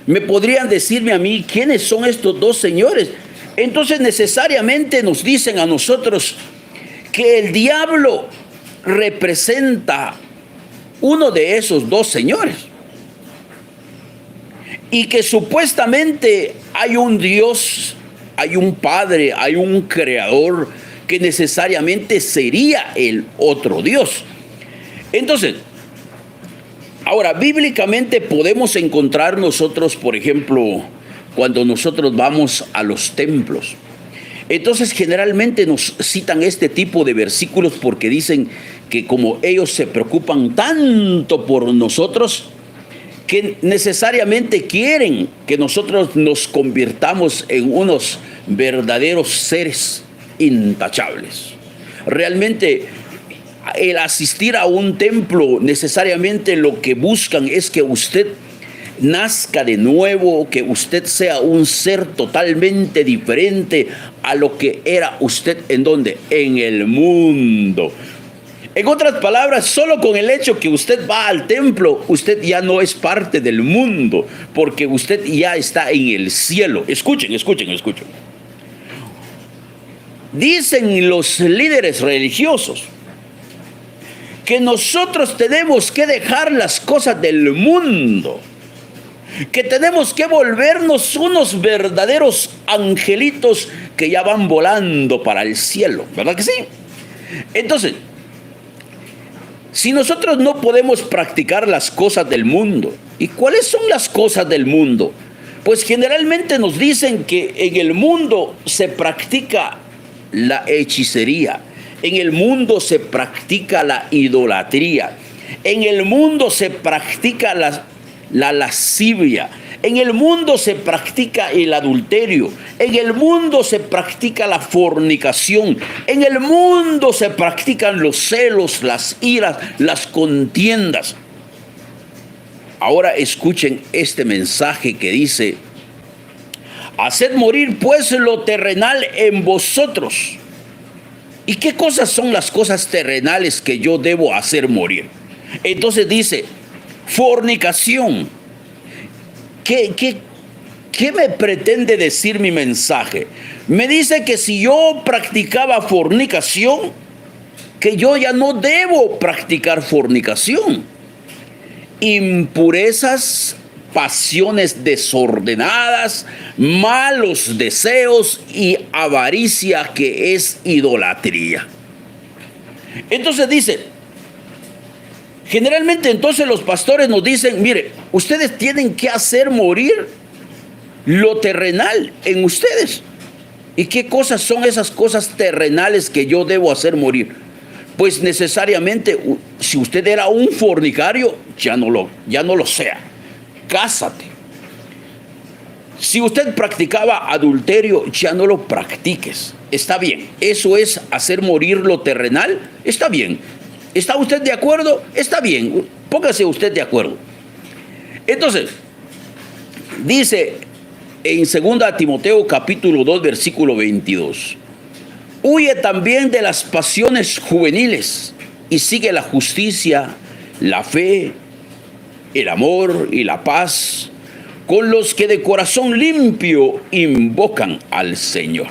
¿Me podrían decirme a mí quiénes son estos dos señores? Entonces necesariamente nos dicen a nosotros que el diablo representa uno de esos dos señores. Y que supuestamente hay un Dios, hay un Padre, hay un Creador que necesariamente sería el otro Dios. Entonces, ahora, bíblicamente podemos encontrar nosotros, por ejemplo, cuando nosotros vamos a los templos. Entonces, generalmente nos citan este tipo de versículos porque dicen que como ellos se preocupan tanto por nosotros, que necesariamente quieren que nosotros nos convirtamos en unos verdaderos seres intachables. Realmente, el asistir a un templo, necesariamente lo que buscan es que usted nazca de nuevo, que usted sea un ser totalmente diferente a lo que era usted. ¿En dónde? En el mundo. En otras palabras, solo con el hecho que usted va al templo, usted ya no es parte del mundo, porque usted ya está en el cielo. Escuchen. Dicen los líderes religiosos que nosotros tenemos que dejar las cosas del mundo, que tenemos que volvernos unos verdaderos angelitos que ya van volando para el cielo, ¿verdad que sí? Entonces, si nosotros no podemos practicar las cosas del mundo, ¿y cuáles son las cosas del mundo? Pues generalmente nos dicen que en el mundo se practica la hechicería, en el mundo se practica la idolatría, en el mundo se practica la lascivia, en el mundo se practica el adulterio, en el mundo se practica la fornicación, en el mundo se practican los celos, las iras, las contiendas. Ahora escuchen este mensaje que dice: haced morir pues lo terrenal en vosotros. ¿Y qué cosas son las cosas terrenales que yo debo hacer morir? Entonces dice, fornicación. ¿Qué me pretende decir mi mensaje? Me dice que si yo practicaba fornicación, que yo ya no debo practicar fornicación. Impurezas, pasiones desordenadas, malos deseos y avaricia, que es idolatría. Entonces dice, generalmente entonces los pastores nos dicen, mire, ustedes tienen que hacer morir lo terrenal en ustedes. ¿Y qué cosas son esas cosas terrenales que yo debo hacer morir? Pues necesariamente, si usted era un fornicario, ya no lo sea. Cásate. Si usted practicaba adulterio, ya no lo practiques. Está bien. Eso es hacer morir lo terrenal. Está bien. ¿Está usted de acuerdo? Está bien. Póngase usted de acuerdo. Entonces, dice en 2 Timoteo capítulo 2, versículo 22. Huye también de las pasiones juveniles y sigue la justicia, la fe, el amor y la paz con los que de corazón limpio invocan al Señor.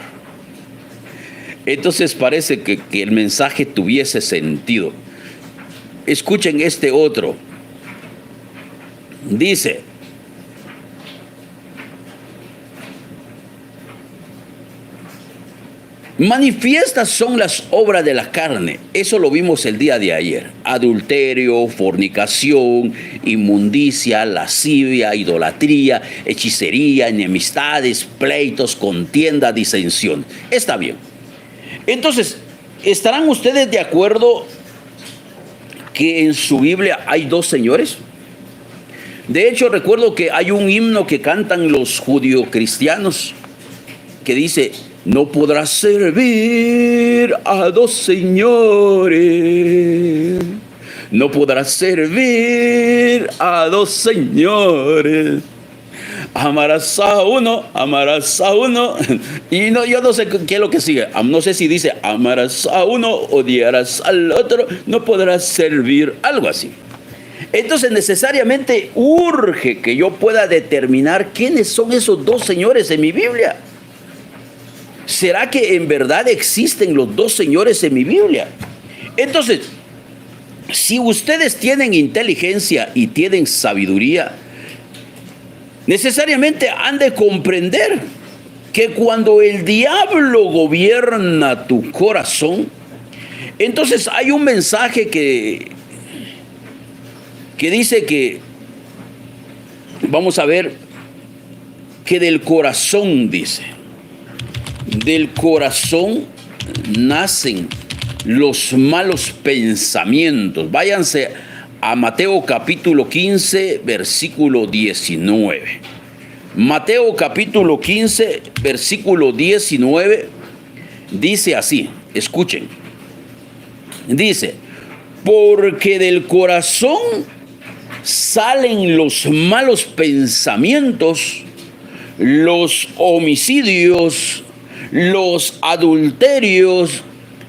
Entonces parece que el mensaje tuviese sentido. Escuchen este otro. Dice, manifiestas son las obras de la carne. Eso lo vimos el día de ayer. Adulterio, fornicación, inmundicia, lascivia, idolatría, hechicería, enemistades, pleitos, contienda, disensión. Está bien. Entonces, ¿estarán ustedes de acuerdo que en su Biblia hay dos señores? De hecho, recuerdo que hay un himno que cantan los judio-cristianos que dice: no podrás servir a dos señores. No podrás servir a dos señores. Amarás a uno. Y no, yo no sé qué es lo que sigue. No sé si dice amarás a uno, odiarás al otro. No podrás servir, algo así. Entonces necesariamente urge que yo pueda determinar quiénes son esos dos señores en mi Biblia. ¿Será que en verdad existen los dos señores en mi Biblia? Entonces, si ustedes tienen inteligencia y tienen sabiduría, necesariamente han de comprender que cuando el diablo gobierna tu corazón, entonces hay un mensaje que dice que, vamos a ver, que del corazón, dice, del corazón nacen los malos pensamientos. Váyanse a Mateo capítulo 15, versículo 19. Mateo capítulo 15, versículo 19, dice así, escuchen. Dice, porque del corazón salen los malos pensamientos, los homicidios, los adulterios,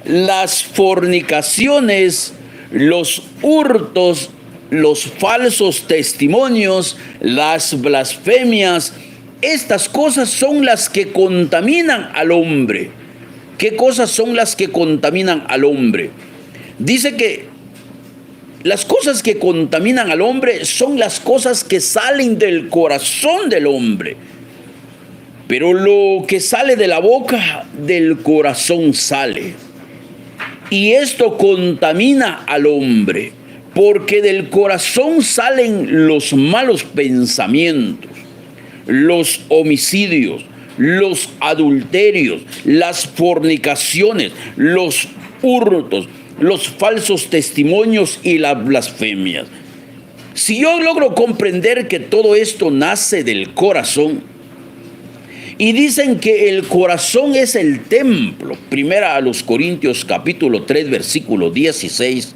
las fornicaciones, los hurtos, los falsos testimonios, las blasfemias. Estas cosas son las que contaminan al hombre. ¿Qué cosas son las que contaminan al hombre? Dice que las cosas que contaminan al hombre son las cosas que salen del corazón del hombre. Pero lo que sale de la boca, del corazón sale. Y esto contamina al hombre, porque del corazón salen los malos pensamientos, los homicidios, los adulterios, las fornicaciones, los hurtos, los falsos testimonios y las blasfemias. Si yo logro comprender que todo esto nace del corazón, y dicen que el corazón es el templo, primera a los Corintios capítulo 3, versículo 16,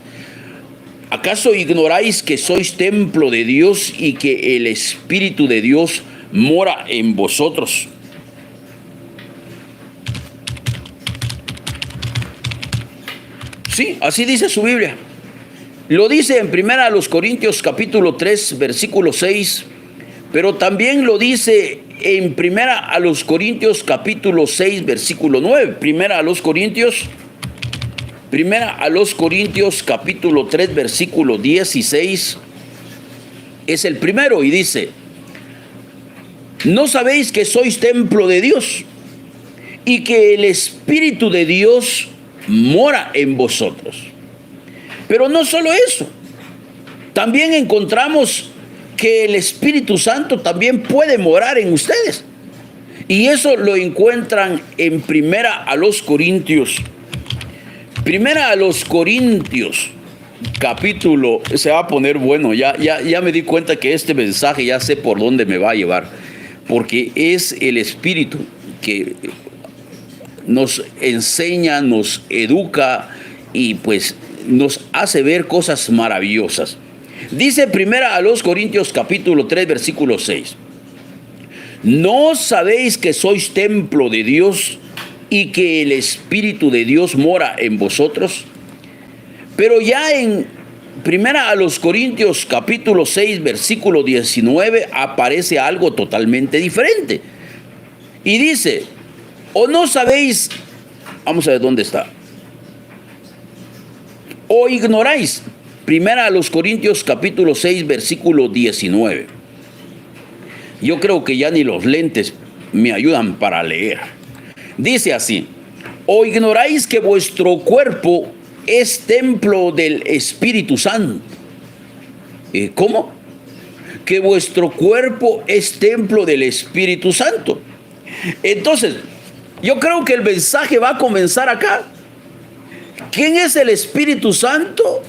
¿acaso ignoráis que sois templo de Dios y que el Espíritu de Dios mora en vosotros? Sí, así dice su Biblia. Lo dice en primera a los Corintios capítulo 3, versículo 6, pero también lo dice en primera a los Corintios capítulo 6, versículo 9. Primera a los Corintios capítulo 3, versículo 16 es el primero y dice, ¿no sabéis que sois templo de Dios y que el Espíritu de Dios mora en vosotros? Pero no solo eso, también encontramos que el Espíritu Santo también puede morar en ustedes. Y eso lo encuentran en primera a los Corintios. Primera a los Corintios, capítulo, se va a poner bueno, ya me di cuenta que este mensaje ya sé por dónde me va a llevar, porque es el Espíritu que nos enseña, nos educa y pues nos hace ver cosas maravillosas. Dice primera a los Corintios capítulo 3 versículo 6. ¿No sabéis que sois templo de Dios y que el Espíritu de Dios mora en vosotros? Pero ya en primera a los Corintios capítulo 6 versículo 19 aparece algo totalmente diferente. Y dice, ¿o no sabéis? Vamos a ver dónde está. ¿O ignoráis? Primera a los Corintios capítulo 6 versículo 19. Yo creo que ya ni los lentes me ayudan para leer. Dice así, ¿o ignoráis que vuestro cuerpo es templo del Espíritu Santo? ¿Cómo? Que vuestro cuerpo es templo del Espíritu Santo. Entonces, yo creo que el mensaje va a comenzar acá. ¿Quién es el Espíritu Santo?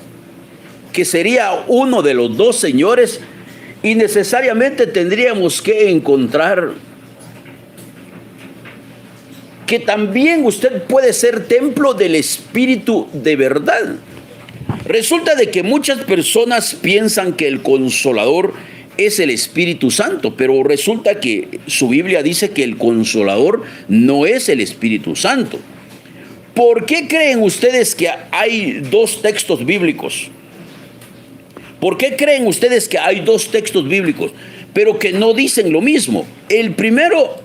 Que sería uno de los dos señores, y necesariamente tendríamos que encontrar que también usted puede ser templo del Espíritu de verdad. Resulta de que muchas personas piensan que el Consolador es el Espíritu Santo, pero resulta que su Biblia dice que el Consolador no es el Espíritu Santo. ¿Por qué creen ustedes que hay dos textos bíblicos? ¿Por qué creen ustedes que hay dos textos bíblicos, pero que no dicen lo mismo? El primero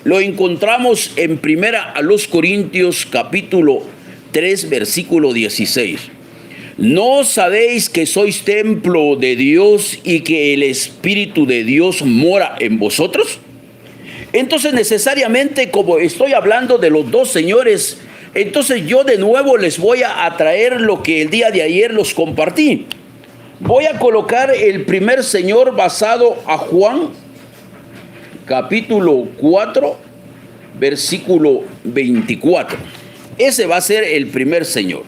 lo encontramos en primera a los Corintios capítulo 3 versículo 16. ¿No sabéis que sois templo de Dios y que el Espíritu de Dios mora en vosotros? Entonces necesariamente, como estoy hablando de los dos señores, entonces yo de nuevo les voy a traer lo que el día de ayer los compartí. Voy a colocar el primer señor basado a Juan capítulo 4 versículo 24. Ese va a ser el primer señor.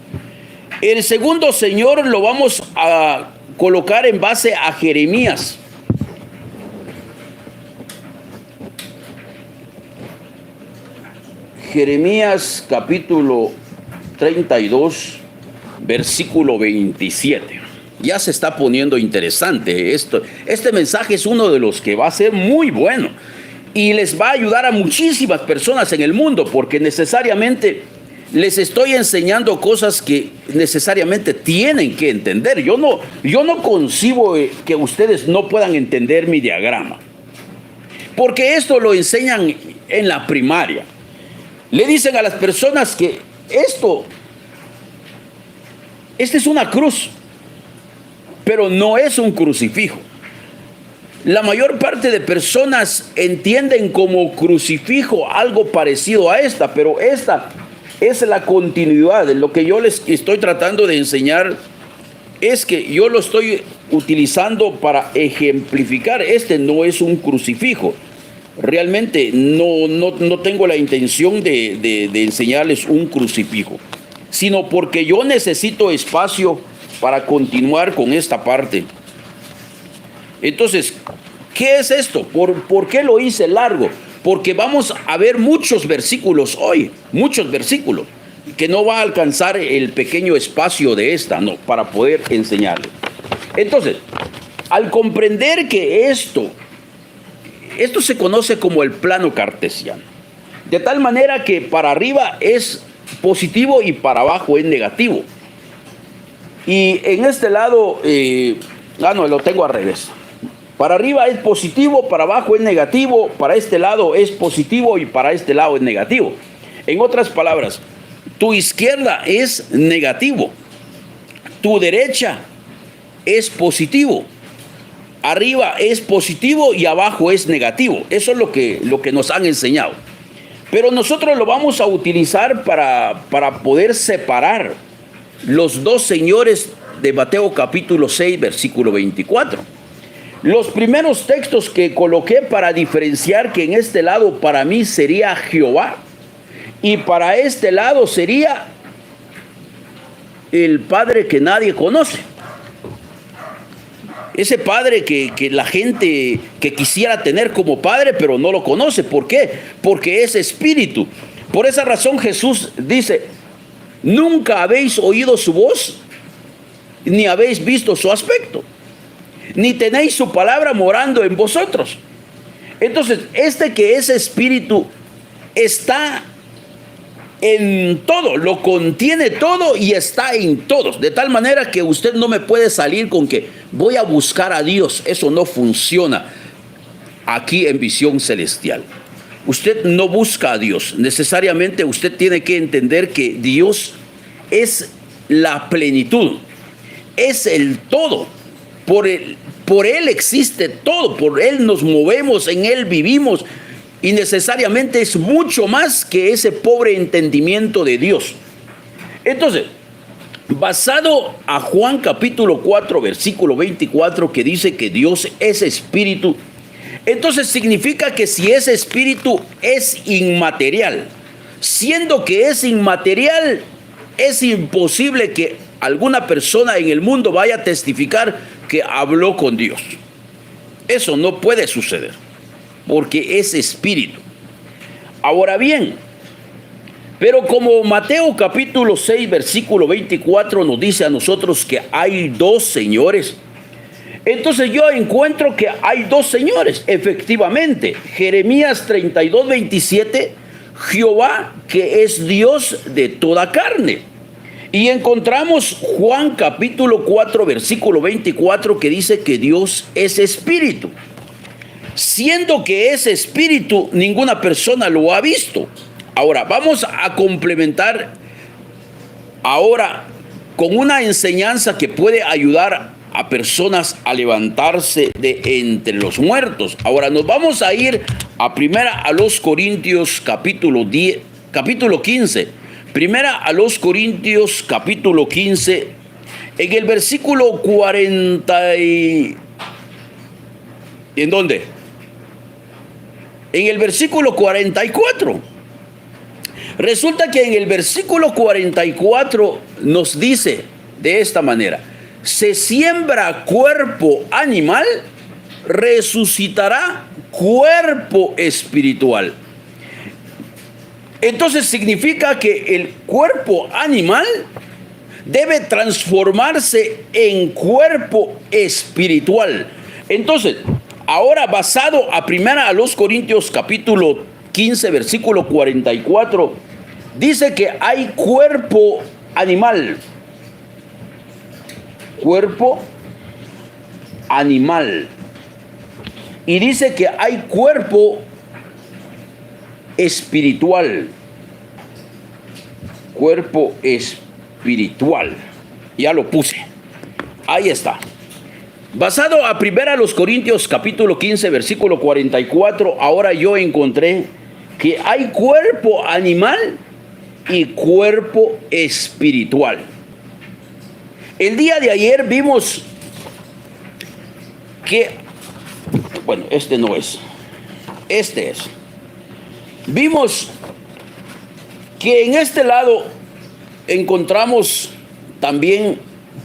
El segundo señor lo vamos a colocar en base a Jeremías. Jeremías capítulo 32, versículo 27. Ya se está poniendo interesante esto. Este mensaje es uno de los que va a ser muy bueno y les va a ayudar a muchísimas personas en el mundo, porque necesariamente les estoy enseñando cosas que necesariamente tienen que entender. Yo no concibo que ustedes no puedan entender mi diagrama, porque esto lo enseñan en la primaria. Le dicen a las personas que esta es una cruz, pero no es un crucifijo. La mayor parte de personas entienden como crucifijo algo parecido a esta, pero esta es la continuidad de lo que yo les estoy tratando de enseñar. Es que yo lo estoy utilizando para ejemplificar. Este no es un crucifijo. Realmente no tengo la intención de enseñarles un crucifijo, sino porque yo necesito espacio para continuar con esta parte. Entonces, ¿qué es esto? ¿Por qué lo hice largo? Porque vamos a ver muchos versículos hoy, muchos versículos, que no va a alcanzar el pequeño espacio de para poder enseñarle. Entonces, al comprender que esto se conoce como el plano cartesiano, de tal manera que para arriba es positivo y para abajo es negativo. Y en este lado, lo tengo al revés. Para arriba es positivo, para abajo es negativo, para este lado es positivo y para este lado es negativo. En otras palabras, tu izquierda es negativo, tu derecha es positivo, arriba es positivo y abajo es negativo. Eso es lo que nos han enseñado. Pero nosotros lo vamos a utilizar para poder separar los dos señores de Mateo capítulo 6, versículo 24. Los primeros textos que coloqué para diferenciar que en este lado para mí sería Jehová y para este lado sería el Padre que nadie conoce. Ese Padre que la gente que quisiera tener como Padre, pero no lo conoce. ¿Por qué? Porque es espíritu. Por esa razón Jesús dice: nunca habéis oído su voz, ni habéis visto su aspecto, ni tenéis su palabra morando en vosotros. Entonces, este que es espíritu está en todo, lo contiene todo y está en todos. De tal manera que usted no me puede salir con que voy a buscar a Dios. Eso no funciona aquí en Visión Celestial. Usted no busca a Dios. Necesariamente usted tiene que entender que Dios es la plenitud, es el todo. Por Él existe todo, por Él nos movemos, en Él vivimos. Y necesariamente es mucho más que ese pobre entendimiento de Dios. Entonces, basado a Juan capítulo 4, versículo 24, que dice que Dios es espíritu, entonces significa que si es espíritu es inmaterial. Siendo que es inmaterial, es imposible que alguna persona en el mundo vaya a testificar que habló con Dios. Eso no puede suceder, porque es espíritu. Ahora bien, pero como Mateo capítulo 6, versículo 24 nos dice a nosotros que hay dos señores, entonces yo encuentro que hay dos señores, efectivamente. Jeremías 32, 27, Jehová, que es Dios de toda carne. Y encontramos Juan capítulo 4, versículo 24, que dice que Dios es espíritu. Siendo que es espíritu, ninguna persona lo ha visto. Ahora, vamos a complementar ahora con una enseñanza que puede ayudar a personas a levantarse de entre los muertos. Ahora nos vamos a ir a primera a los Corintios capítulo 15. Primera a los Corintios capítulo 15, en el versículo 40 y... ¿En dónde? En el versículo 44. Resulta que en el versículo 44 nos dice de esta manera: se siembra cuerpo animal, resucitará cuerpo espiritual. Entonces significa que el cuerpo animal debe transformarse en cuerpo espiritual. Entonces, ahora basado a primera a los Corintios capítulo 15, versículo 44, dice que hay cuerpo animal. Cuerpo animal. Y dice que hay cuerpo espiritual. Cuerpo espiritual. Ya lo puse. Ahí está. Basado a primera los Corintios capítulo 15, versículo 44, ahora yo encontré que hay cuerpo animal y cuerpo espiritual. El día de ayer vimos que, bueno, este no es, este es. Vimos que en este lado encontramos también: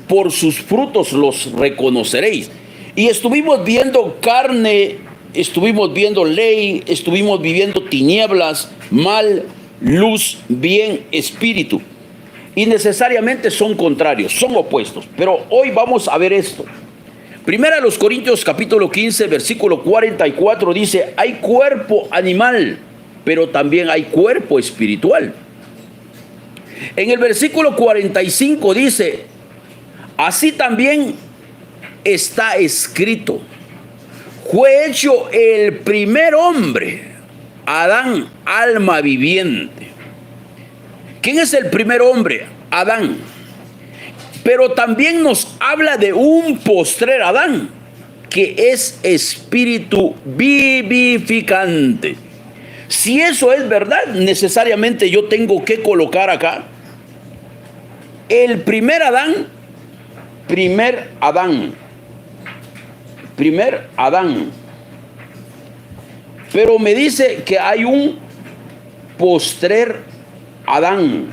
por sus frutos los reconoceréis. Y estuvimos viendo carne, estuvimos viendo ley, estuvimos viviendo tinieblas, mal, luz, bien, espíritu. Y necesariamente son contrarios, son opuestos. Pero hoy vamos a ver esto. Primera a los Corintios capítulo 15, versículo 44 dice: hay cuerpo animal, pero también hay cuerpo espiritual. En el versículo 45 dice: así también está escrito, fue hecho el primer hombre, Adán, alma viviente. ¿Quién es el primer hombre? Adán. Pero también nos habla de un postrer Adán, que es espíritu vivificante. Si eso es verdad, necesariamente yo tengo que colocar acá el primer Adán. Primer Adán. Primer Adán. Pero me dice que hay un postrer Adán.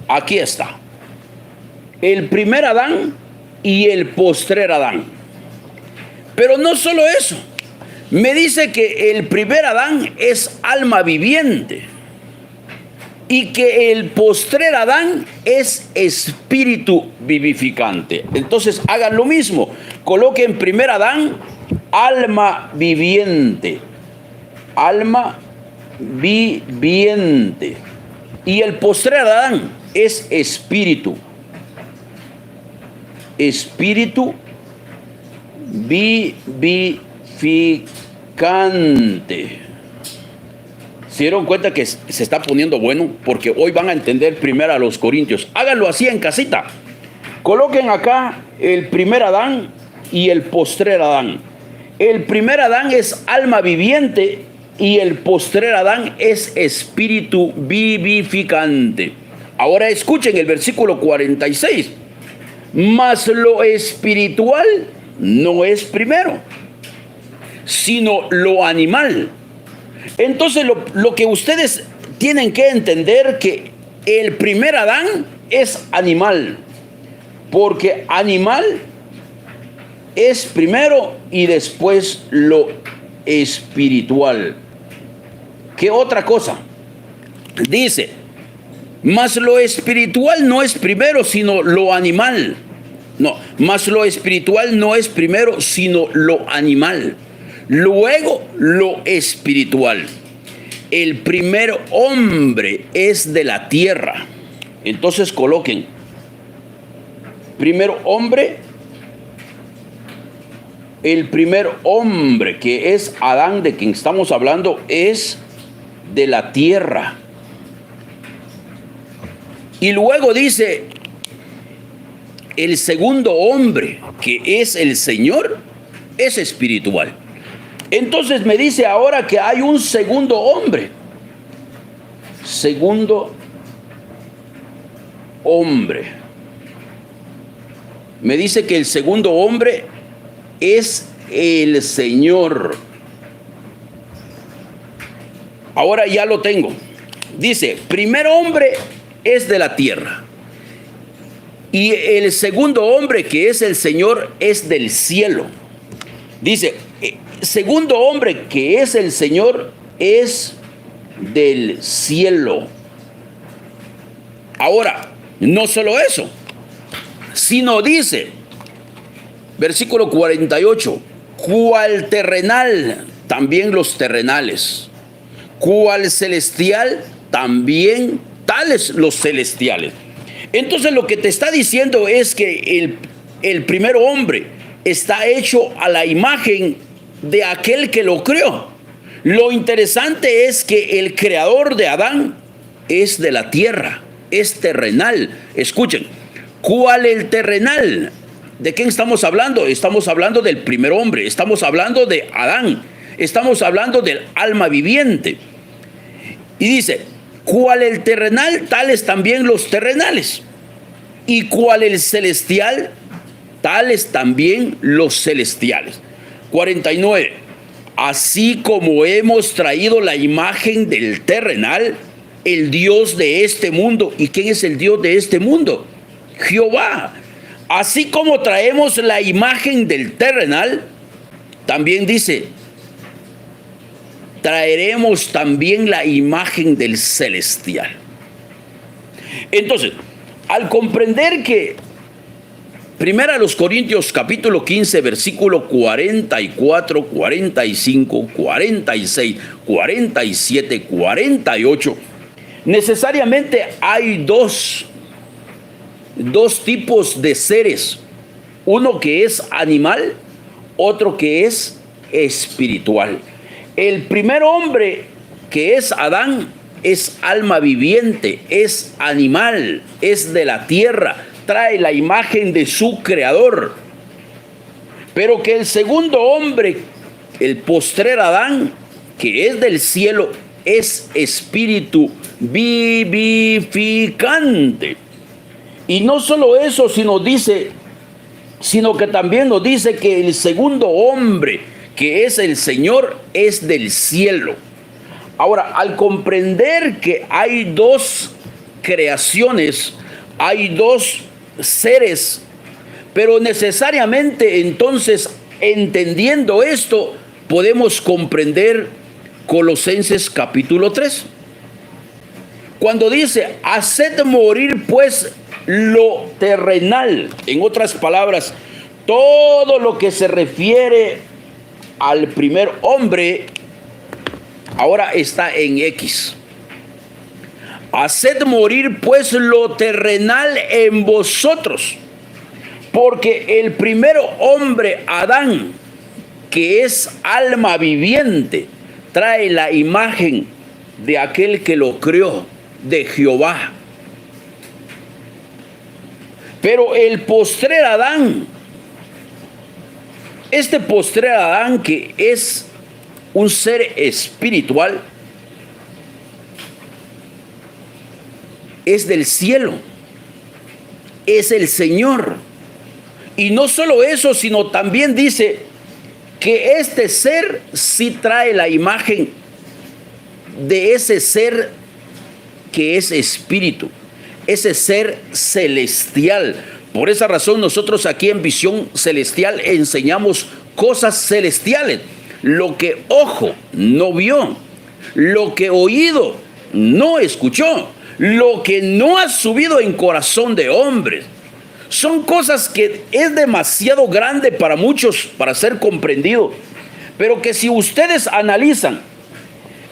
Aquí está. El primer Adán y el postrer Adán. Pero no solo eso. Me dice que el primer Adán es alma viviente y que el postrer Adán es espíritu vivificante. Entonces hagan lo mismo. Coloquen primer Adán, alma viviente. Alma viviente. Y el postrer Adán es espíritu. Espíritu vivificante. ¿Se dieron cuenta que se está poniendo bueno? Porque hoy van a entender primero a los Corintios. Háganlo así en casita. Coloquen acá el primer Adán y el postrer Adán. El primer Adán es alma viviente y el postrer Adán es espíritu vivificante. Ahora escuchen el versículo 46. Mas lo espiritual no es primero, sino lo animal. Entonces lo que ustedes tienen que entender, que el primer Adán es animal, porque animal es primero y después lo espiritual. ¿Qué otra cosa? Dice: mas lo espiritual no es primero, sino lo animal. No, mas lo espiritual no es primero, sino lo animal. Luego lo espiritual. El primer hombre es de la tierra. Entonces coloquen, primer hombre, el primer hombre que es Adán, de quien estamos hablando, es de la tierra. Y luego dice, el segundo hombre, que es el Señor, es espiritual. Entonces me dice ahora que hay un segundo hombre. Segundo hombre. Me dice que el segundo hombre es el Señor. Ahora ya lo tengo. Dice, primer hombre es de la tierra. Y el segundo hombre, que es el Señor, es del cielo. Dice, segundo hombre, que es el Señor, es del cielo. Ahora, no solo eso, sino dice, versículo 48, cual terrenal, también los terrenales, cual celestial, también tales los celestiales. Entonces lo que te está diciendo es que el primer hombre está hecho a la imagen de aquel que lo creó. Lo interesante es que el creador de Adán es de la tierra, es terrenal. Escuchen, ¿cuál el terrenal? ¿De quién estamos hablando? Estamos hablando del primer hombre, estamos hablando de Adán, estamos hablando del alma viviente. Y dice, cual el terrenal, tales también los terrenales. Y cual el celestial, tales también los celestiales. 49. Así como hemos traído la imagen del terrenal, el Dios de este mundo. ¿Y quién es el Dios de este mundo? Jehová. Así como traemos la imagen del terrenal, también dice, traeremos también la imagen del celestial. Entonces, al comprender que Primera a los Corintios capítulo 15, versículo 44, 45, 46, 47, 48, necesariamente hay dos tipos de seres. Uno que es animal, otro que es espiritual. El primer hombre, que es Adán, es alma viviente, es animal, es de la tierra, trae la imagen de su creador. Pero que el segundo hombre, el postrer Adán, que es del cielo, es espíritu vivificante. Y no solo eso, sino que también nos dice que el segundo hombre, que es el Señor, es del cielo. Ahora, al comprender que hay dos creaciones, hay dos seres, pero necesariamente entonces, entendiendo esto, podemos comprender Colosenses capítulo 3. Cuando dice, haced morir pues lo terrenal. En otras palabras, todo lo que se refiere al primer hombre ahora está en X. Haced morir pues lo terrenal en vosotros, porque el primer hombre, Adán, que es alma viviente, trae la imagen de aquel que lo creó, de Jehová. Pero el postrer Adán, este postrer Adán, que es un ser espiritual, es del cielo, es el Señor. Y no solo eso, sino también dice que este ser sí trae la imagen de ese ser que es espíritu, ese ser celestial. Por esa razón nosotros aquí en Visión Celestial enseñamos cosas celestiales. Lo que ojo no vio, lo que oído no escuchó, lo que no ha subido en corazón de hombres. Son cosas que es demasiado grande para muchos para ser comprendido, pero que si ustedes analizan,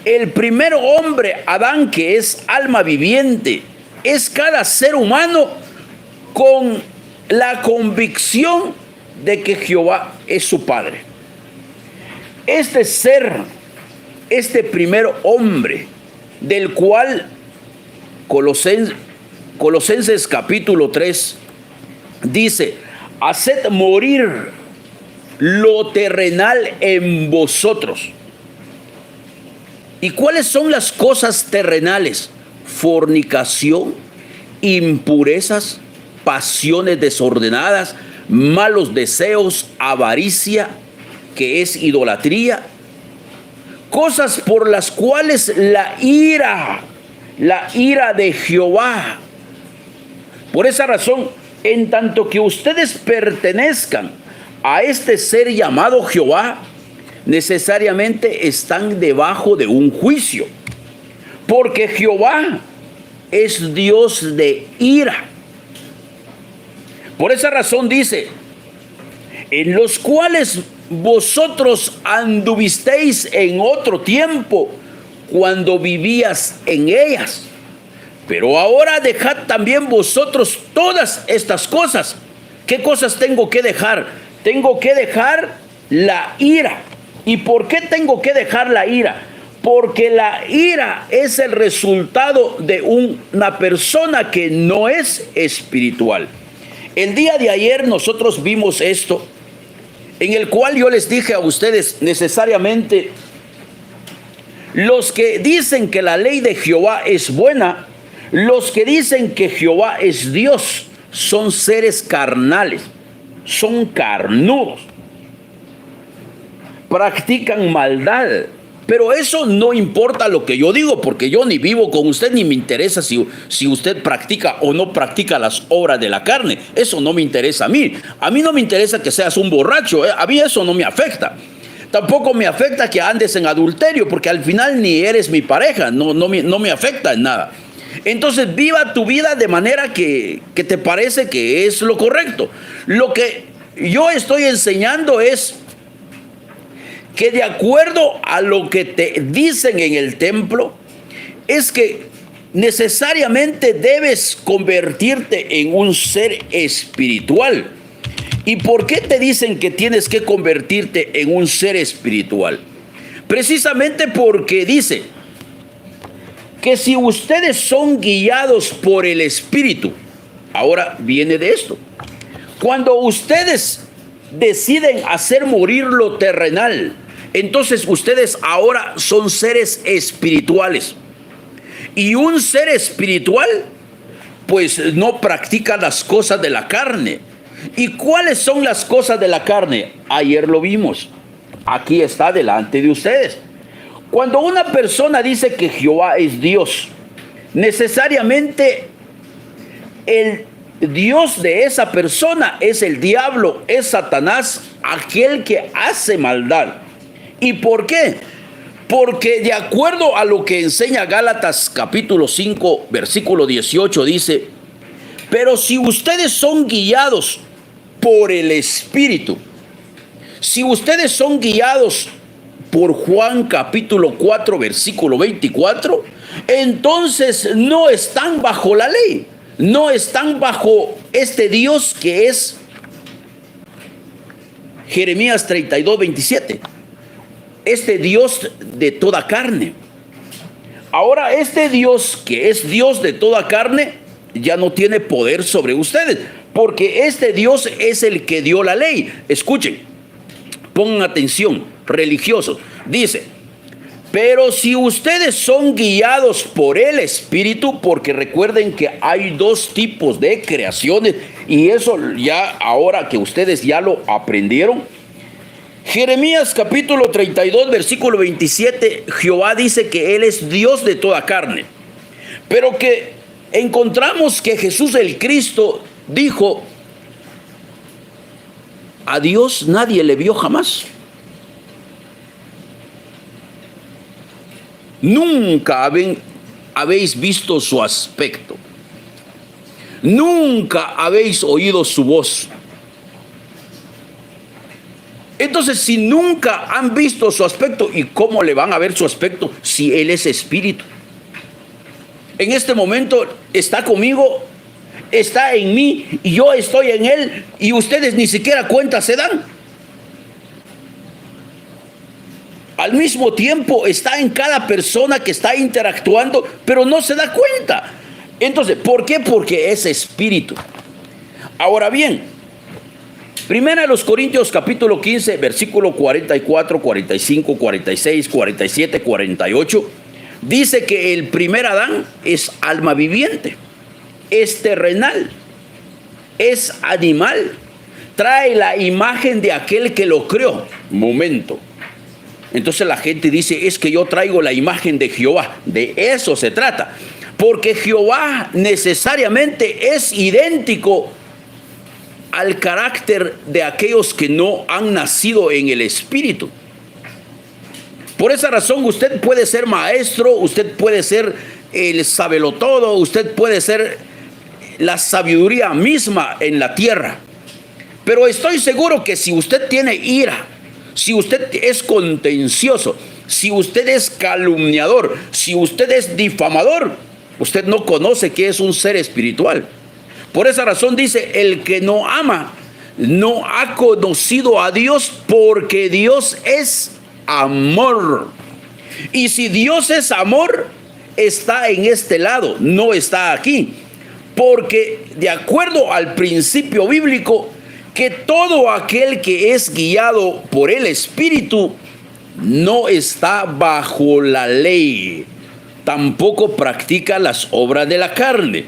el primer hombre, Adán, que es alma viviente, es cada ser humano con la convicción de que Jehová es su Padre. Este ser, este primer hombre, del cual Colosenses capítulo 3 dice: haced morir lo terrenal en vosotros. ¿Y cuáles son las cosas terrenales? Fornicación, impurezas, pasiones desordenadas, malos deseos, avaricia, que es idolatría, cosas por las cuales la ira de Jehová. Por esa razón, en tanto que ustedes pertenezcan a este ser llamado Jehová, necesariamente están debajo de un juicio, porque Jehová es Dios de ira. Por esa razón dice: en los cuales vosotros anduvisteis en otro tiempo, cuando vivías en ellas. Pero ahora dejad también vosotros todas estas cosas. ¿Qué cosas tengo que dejar? Tengo que dejar la ira. ¿Y por qué tengo que dejar la ira? Porque la ira es el resultado de una persona que no es espiritual. El día de ayer nosotros vimos esto, en el cual yo les dije a ustedes: necesariamente los que dicen que la ley de Jehová es buena, los que dicen que Jehová es Dios, son seres carnales, son carnudos, practican maldad. Pero eso no importa lo que yo digo, porque yo ni vivo con usted, ni me interesa si usted practica o no practica las obras de la carne. Eso no me interesa a mí. A mí no me interesa que seas un borracho, a mí eso no me afecta. Tampoco me afecta que andes en adulterio, porque al final ni eres mi pareja, no me afecta en nada. Entonces viva tu vida de manera que te parece que es lo correcto. Lo que yo estoy enseñando es que, de acuerdo a lo que te dicen en el templo, es que necesariamente debes convertirte en un ser espiritual. ¿Y por qué te dicen que tienes que convertirte en un ser espiritual? Precisamente porque dice que si ustedes son guiados por el Espíritu, ahora viene de esto, cuando ustedes deciden hacer morir lo terrenal, entonces ustedes ahora son seres espirituales. Y un ser espiritual, pues no practica las cosas de la carne. ¿Y cuáles son las cosas de la carne? Ayer lo vimos. Aquí está delante de ustedes. Cuando una persona dice que Jehová es Dios, necesariamente el Dios de esa persona es el diablo, es Satanás, aquel que hace maldad. ¿Y por qué? Porque de acuerdo a lo que enseña Gálatas capítulo 5, versículo 18, dice: pero si ustedes son guiados por el Espíritu, si ustedes son guiados por Juan capítulo 4, versículo 24, entonces no están bajo la ley, no están bajo este Dios que es Jeremías 32, 27. Este Dios de toda carne. Ahora, este Dios que es Dios de toda carne ya no tiene poder sobre ustedes, porque este Dios es el que dio la ley. Escuchen, pongan atención, religiosos. Dice: pero si ustedes son guiados por el Espíritu, porque recuerden que hay dos tipos de creaciones, y eso ya ahora que ustedes ya lo aprendieron. Jeremías capítulo 32, versículo 27, Jehová dice que Él es Dios de toda carne, pero que encontramos que Jesús el Cristo dijo: a Dios nadie le vio jamás. Nunca habéis visto su aspecto, nunca habéis oído su voz. Entonces, si nunca han visto su aspecto, ¿y cómo le van a ver su aspecto si Él es espíritu? En este momento está conmigo, está en mí y yo estoy en él y ustedes ni siquiera cuenta se dan. Al mismo tiempo está en cada persona que está interactuando, pero no se da cuenta. Entonces, ¿por qué? Porque es espíritu. Ahora bien, Primera de los Corintios capítulo 15, versículo 44, 45, 46, 47, 48, dice que el primer Adán es alma viviente, es terrenal, es animal, trae la imagen de aquel que lo creó. Momento. Entonces la gente dice, es que yo traigo la imagen de Jehová. De eso se trata. Porque Jehová necesariamente es idéntico al carácter de aquellos que no han nacido en el Espíritu. Por esa razón usted puede ser maestro, usted puede ser el sabelotodo, usted puede ser la sabiduría misma en la tierra. Pero estoy seguro que si usted tiene ira, si usted es contencioso, si usted es calumniador, si usted es difamador, usted no conoce que es un ser espiritual. Por esa razón dice, el que no ama no ha conocido a Dios, porque Dios es amor. Y si Dios es amor, está en este lado, no está aquí. Porque de acuerdo al principio bíblico, que todo aquel que es guiado por el Espíritu no está bajo la ley, tampoco practica las obras de la carne.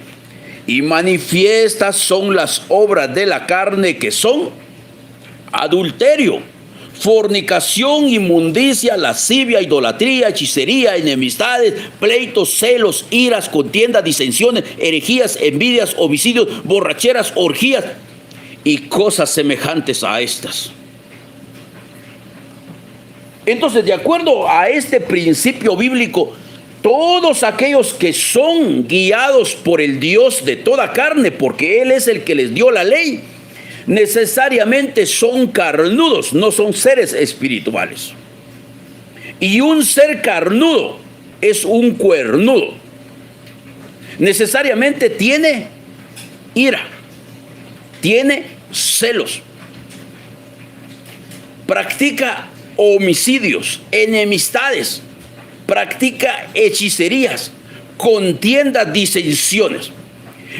Y manifiestas son las obras de la carne, que son adulterio, fornicación, inmundicia, lascivia, idolatría, hechicería, enemistades, pleitos, celos, iras, contiendas, disensiones, herejías, envidias, homicidios, borracheras, orgías y cosas semejantes a estas. Entonces, de acuerdo a este principio bíblico, todos aquellos que son guiados por el Dios de toda carne, porque Él es el que les dio la ley, necesariamente son carnudos, no son seres espirituales. Y un ser carnudo es un cuernudo. Necesariamente tiene ira, tiene celos, practica homicidios, enemistades, practica hechicerías, contiendas, disensiones.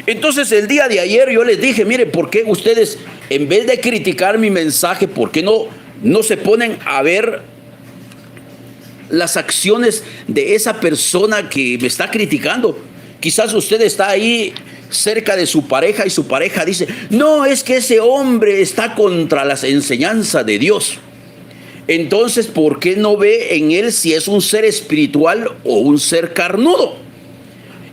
Entonces el día de ayer yo les dije, mire, ¿por qué ustedes, en vez de criticar mi mensaje, por qué no se ponen a ver las acciones de esa persona que me está criticando? Quizás usted está ahí cerca de su pareja y su pareja dice, no, es que ese hombre está contra las enseñanzas de Dios. Entonces, ¿por qué no ve en él si es un ser espiritual o un ser carnudo?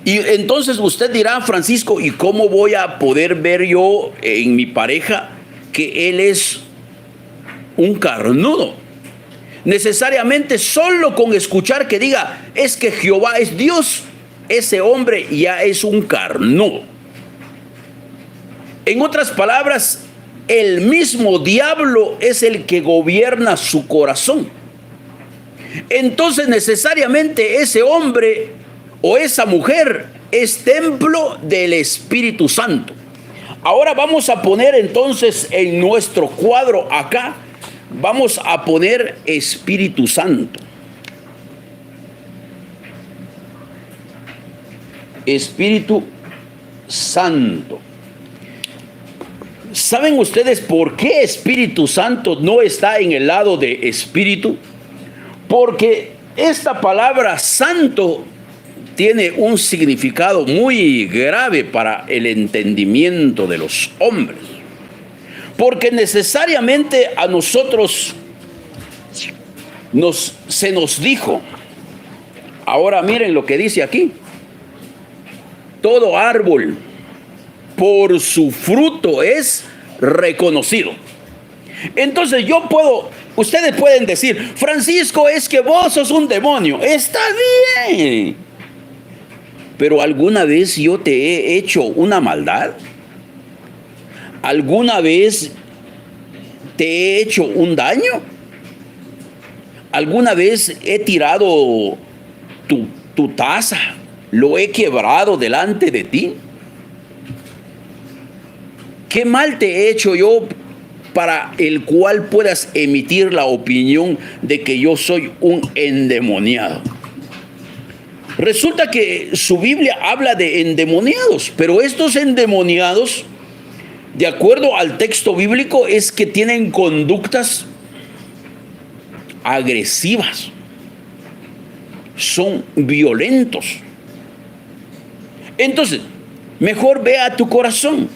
Y entonces usted dirá, Francisco, ¿y cómo voy a poder ver yo en mi pareja que él es un carnudo? Necesariamente solo con escuchar que diga, es que Jehová es Dios, ese hombre ya es un carnudo. En otras palabras, el mismo diablo es el que gobierna su corazón. Entonces necesariamente ese hombre o esa mujer es templo del Espíritu Santo. Ahora vamos a poner entonces en nuestro cuadro acá, vamos a poner Espíritu Santo. Espíritu Santo. ¿Saben ustedes por qué Espíritu Santo no está en el lado de espíritu? Porque esta palabra santo tiene un significado muy grave para el entendimiento de los hombres. Porque necesariamente a nosotros se nos dijo, ahora miren lo que dice aquí, todo árbol por su fruto es reconocido. Entonces ustedes pueden decir, Francisco, es que vos sos un demonio. Está bien. Pero ¿alguna vez yo te he hecho una maldad? ¿Alguna vez te he hecho un daño? ¿Alguna vez he tirado tu taza, lo he quebrado delante de ti? ¿Qué mal te he hecho yo para el cual puedas emitir la opinión de que yo soy un endemoniado? Resulta que su Biblia habla de endemoniados, pero estos endemoniados, de acuerdo al texto bíblico, es que tienen conductas agresivas, son violentos. Entonces, mejor ve a tu corazón.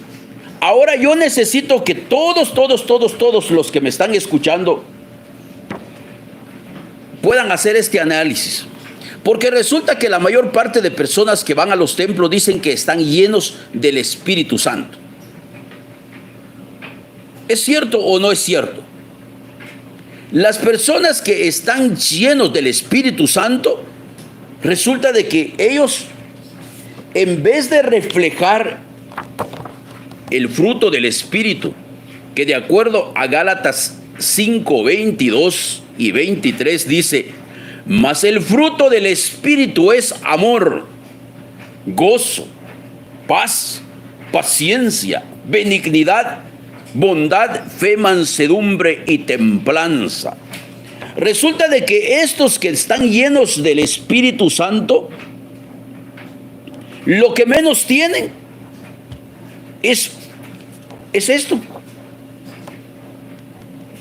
Ahora yo necesito que todos los que me están escuchando puedan hacer este análisis. Porque resulta que la mayor parte de personas que van a los templos dicen que están llenos del Espíritu Santo. ¿Es cierto o no es cierto? Las personas que están llenos del Espíritu Santo, resulta de que ellos, en vez de reflejar el fruto del Espíritu, que de acuerdo a Gálatas 5, 22 y 23 dice: mas el fruto del Espíritu es amor, gozo, paz, paciencia, benignidad, bondad, fe, mansedumbre y templanza. Resulta de que estos que están llenos del Espíritu Santo, lo que menos tienen es esto.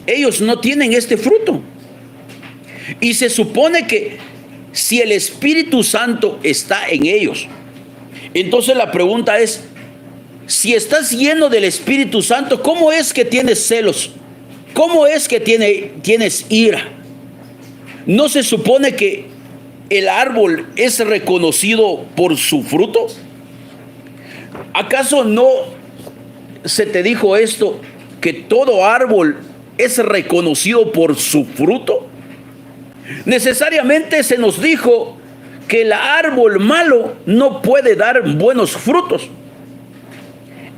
Ellos no tienen este fruto. Y se supone que si el Espíritu Santo está en ellos, entonces la pregunta es: si estás lleno del Espíritu Santo, ¿cómo es que tienes celos? ¿Cómo es que tienes ira? ¿No se supone que el árbol es reconocido por su fruto? ¿Acaso no se te dijo esto, que todo árbol es reconocido por su fruto? Necesariamente se nos dijo que el árbol malo no puede dar buenos frutos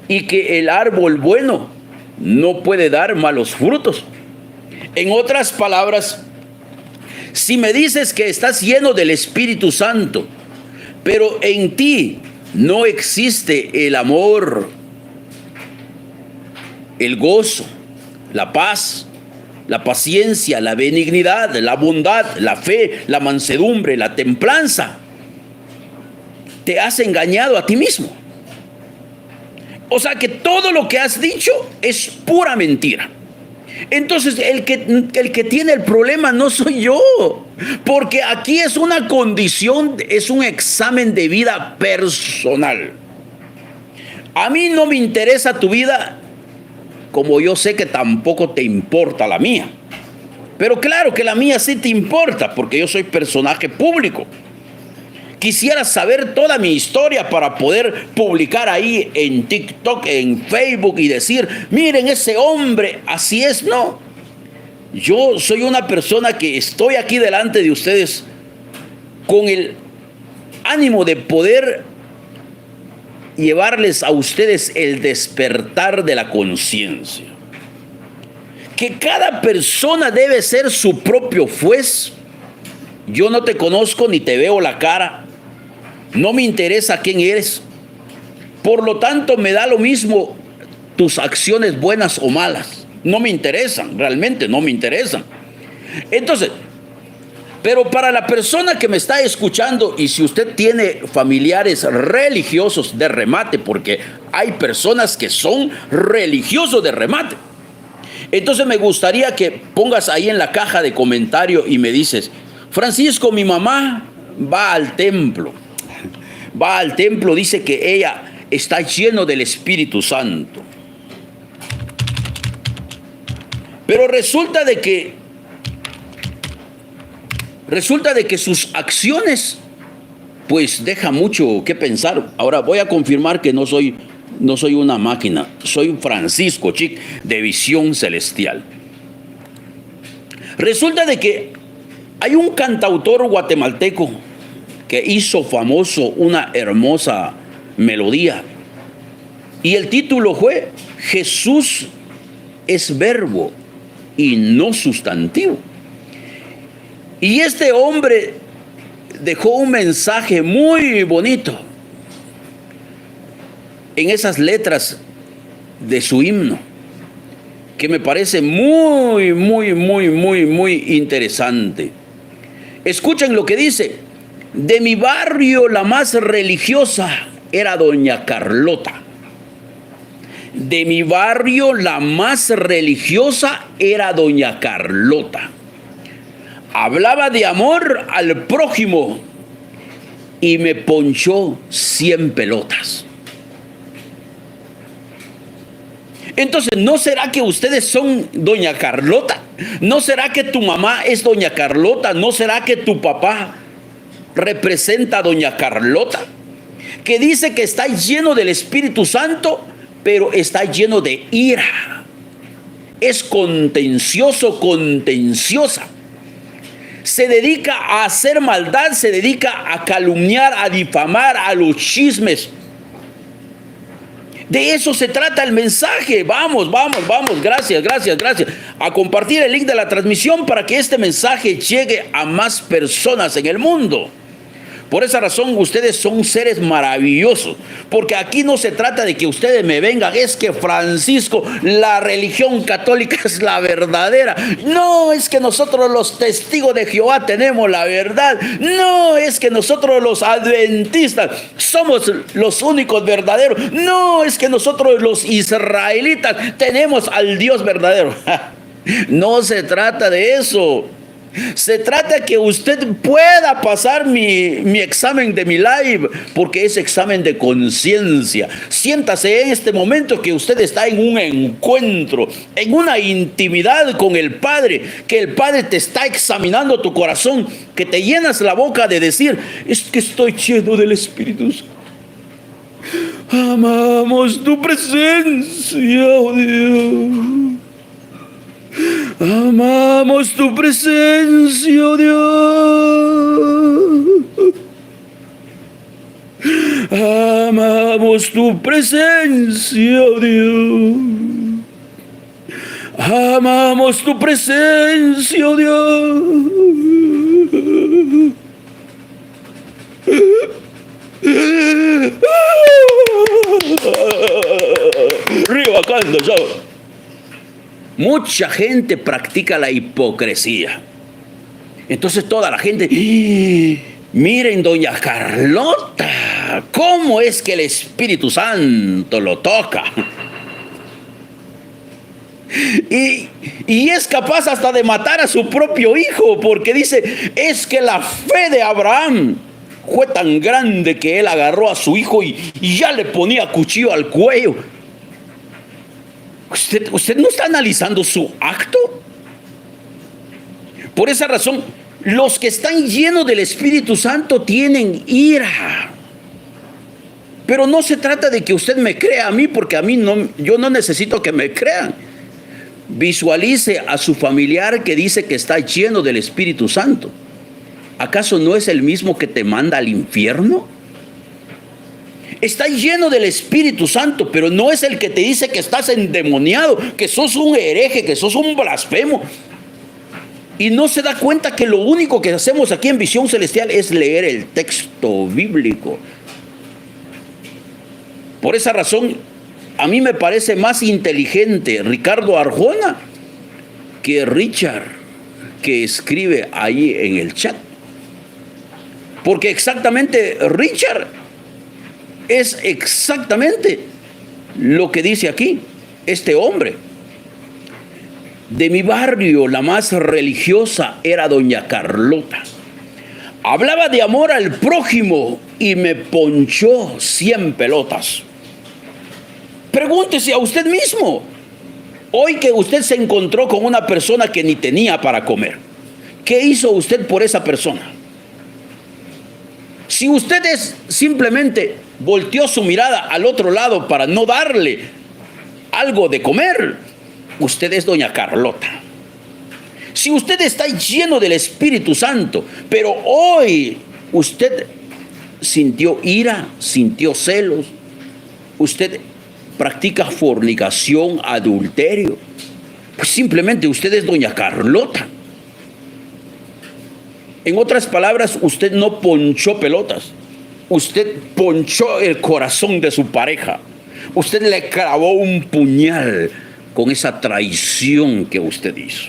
y que el árbol bueno no puede dar malos frutos. En otras palabras, si me dices que estás lleno del Espíritu Santo, pero en ti no existe el amor, el gozo, la paz, la paciencia, la benignidad, la bondad, la fe, la mansedumbre, la templanza, te has engañado a ti mismo. O sea que todo lo que has dicho es pura mentira. Entonces el que tiene el problema no soy yo, porque aquí es una condición, es un examen de vida personal. A mí no me interesa tu vida, como yo sé que tampoco te importa la mía. Pero claro que la mía sí te importa, porque yo soy personaje público. Quisiera saber toda mi historia para poder publicar ahí en TikTok, en Facebook y decir: miren, ese hombre, así es. No, yo soy una persona que estoy aquí delante de ustedes con el ánimo de poder llevarles a ustedes el despertar de la conciencia. Que cada persona debe ser su propio juez. Yo no te conozco ni te veo la cara. No me interesa quién eres. Por lo tanto, me da lo mismo tus acciones buenas o malas. No me interesan, realmente no me interesan. Entonces, pero para la persona que me está escuchando, y si usted tiene familiares religiosos de remate, porque hay personas que son religiosos de remate, entonces me gustaría que pongas ahí en la caja de comentario y me dices: Francisco, mi mamá va al templo, dice que ella está lleno del Espíritu Santo, pero resulta de que sus acciones pues deja mucho que pensar. Ahora voy a confirmar que no soy una máquina, soy Francisco Chic de Visión Celestial. Resulta de que hay un cantautor guatemalteco que hizo famoso una hermosa melodía, y el título fue: Jesús es verbo y no sustantivo. Y este hombre dejó un mensaje muy bonito en esas letras de su himno, que me parece muy, muy, muy, muy, muy interesante. Escuchen lo que dice: de mi barrio la más religiosa era doña Carlota. De mi barrio la más religiosa era doña Carlota. Hablaba de amor al prójimo y me ponchó 100 pelotas. Entonces, ¿no será que ustedes son doña Carlota? ¿No será que tu mamá es doña Carlota? ¿No será que tu papá representa a doña Carlota? Que dice que está lleno del Espíritu Santo, pero está lleno de ira. Es contencioso, contenciosa. Se dedica a hacer maldad, se dedica a calumniar, a difamar, a los chismes. De eso se trata el mensaje. Vamos, vamos, vamos. Gracias, gracias, gracias. A compartir el link de la transmisión para que este mensaje llegue a más personas en el mundo. Por esa razón, ustedes son seres maravillosos, porque aquí no se trata de que ustedes me vengan, es que Francisco, la religión católica es la verdadera. No, es que nosotros los testigos de Jehová tenemos la verdad. No, es que nosotros los adventistas somos los únicos verdaderos. No, es que nosotros los israelitas tenemos al Dios verdadero. No se trata de eso. Se trata que usted pueda pasar mi examen de mi live, porque es examen de conciencia. Siéntase en este momento que usted está en un encuentro, en una intimidad con el Padre, que el Padre te está examinando tu corazón, que te llenas la boca de decir: es que estoy lleno del Espíritu Santo. Amamos tu presencia, oh Dios. Amamos tu presencia, oh Dios. Amamos tu presencia, oh Dios. Amamos tu presencia, oh Dios. Río canta, ¿sabes? Mucha gente practica la hipocresía. Entonces toda la gente: miren, doña Carlota, ¿cómo es que el Espíritu Santo lo toca? Y es capaz hasta de matar a su propio hijo, porque dice: es que la fe de Abraham fue tan grande que él agarró a su hijo y ya le ponía cuchillo al cuello. ¿Usted no está analizando su acto? Por esa razón, los que están llenos del Espíritu Santo tienen ira. Pero no se trata de que usted me crea a mí, porque a mí no, yo no necesito que me crean. Visualice a su familiar que dice que está lleno del Espíritu Santo. ¿Acaso no es el mismo que te manda al infierno? Está lleno del Espíritu Santo, pero no es el que te dice que estás endemoniado, que sos un hereje, que sos un blasfemo. Y no se da cuenta que lo único que hacemos aquí en Visión Celestial es leer el texto bíblico. Por esa razón, a mí me parece más inteligente Ricardo Arjona que Richard, que escribe ahí en el chat. Porque exactamente Richard es exactamente lo que dice aquí este hombre. De mi barrio la más religiosa era doña Carlota. Hablaba de amor al prójimo y me ponchó 100 pelotas. Pregúntese a usted mismo, hoy que usted se encontró con una persona que ni tenía para comer, ¿qué hizo usted por esa persona? Si usted simplemente volteó su mirada al otro lado para no darle algo de comer, usted es doña Carlota. Si usted está lleno del Espíritu Santo, pero hoy usted sintió ira, sintió celos, usted practica fornicación, adulterio, pues simplemente usted es doña Carlota. En otras palabras, usted no ponchó pelotas. Usted ponchó el corazón de su pareja. Usted le clavó un puñal con esa traición que usted hizo.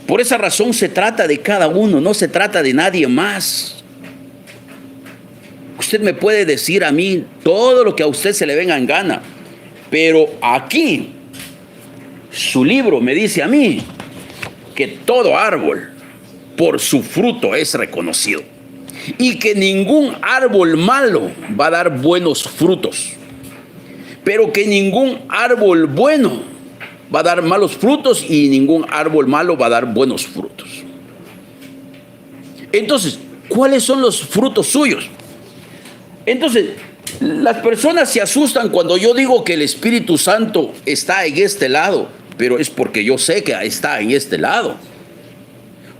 Por esa razón se trata de cada uno, no se trata de nadie más. Usted me puede decir a mí todo lo que a usted se le venga en gana, pero aquí su libro me dice a mí que todo árbol por su fruto es reconocido y que ningún árbol malo va a dar buenos frutos, pero que ningún árbol bueno va a dar malos frutos y ningún árbol malo va a dar buenos frutos. Entonces, ¿cuáles son los frutos suyos? Entonces, las personas se asustan cuando yo digo que el Espíritu Santo está en este lado, pero es porque yo sé que está en este lado.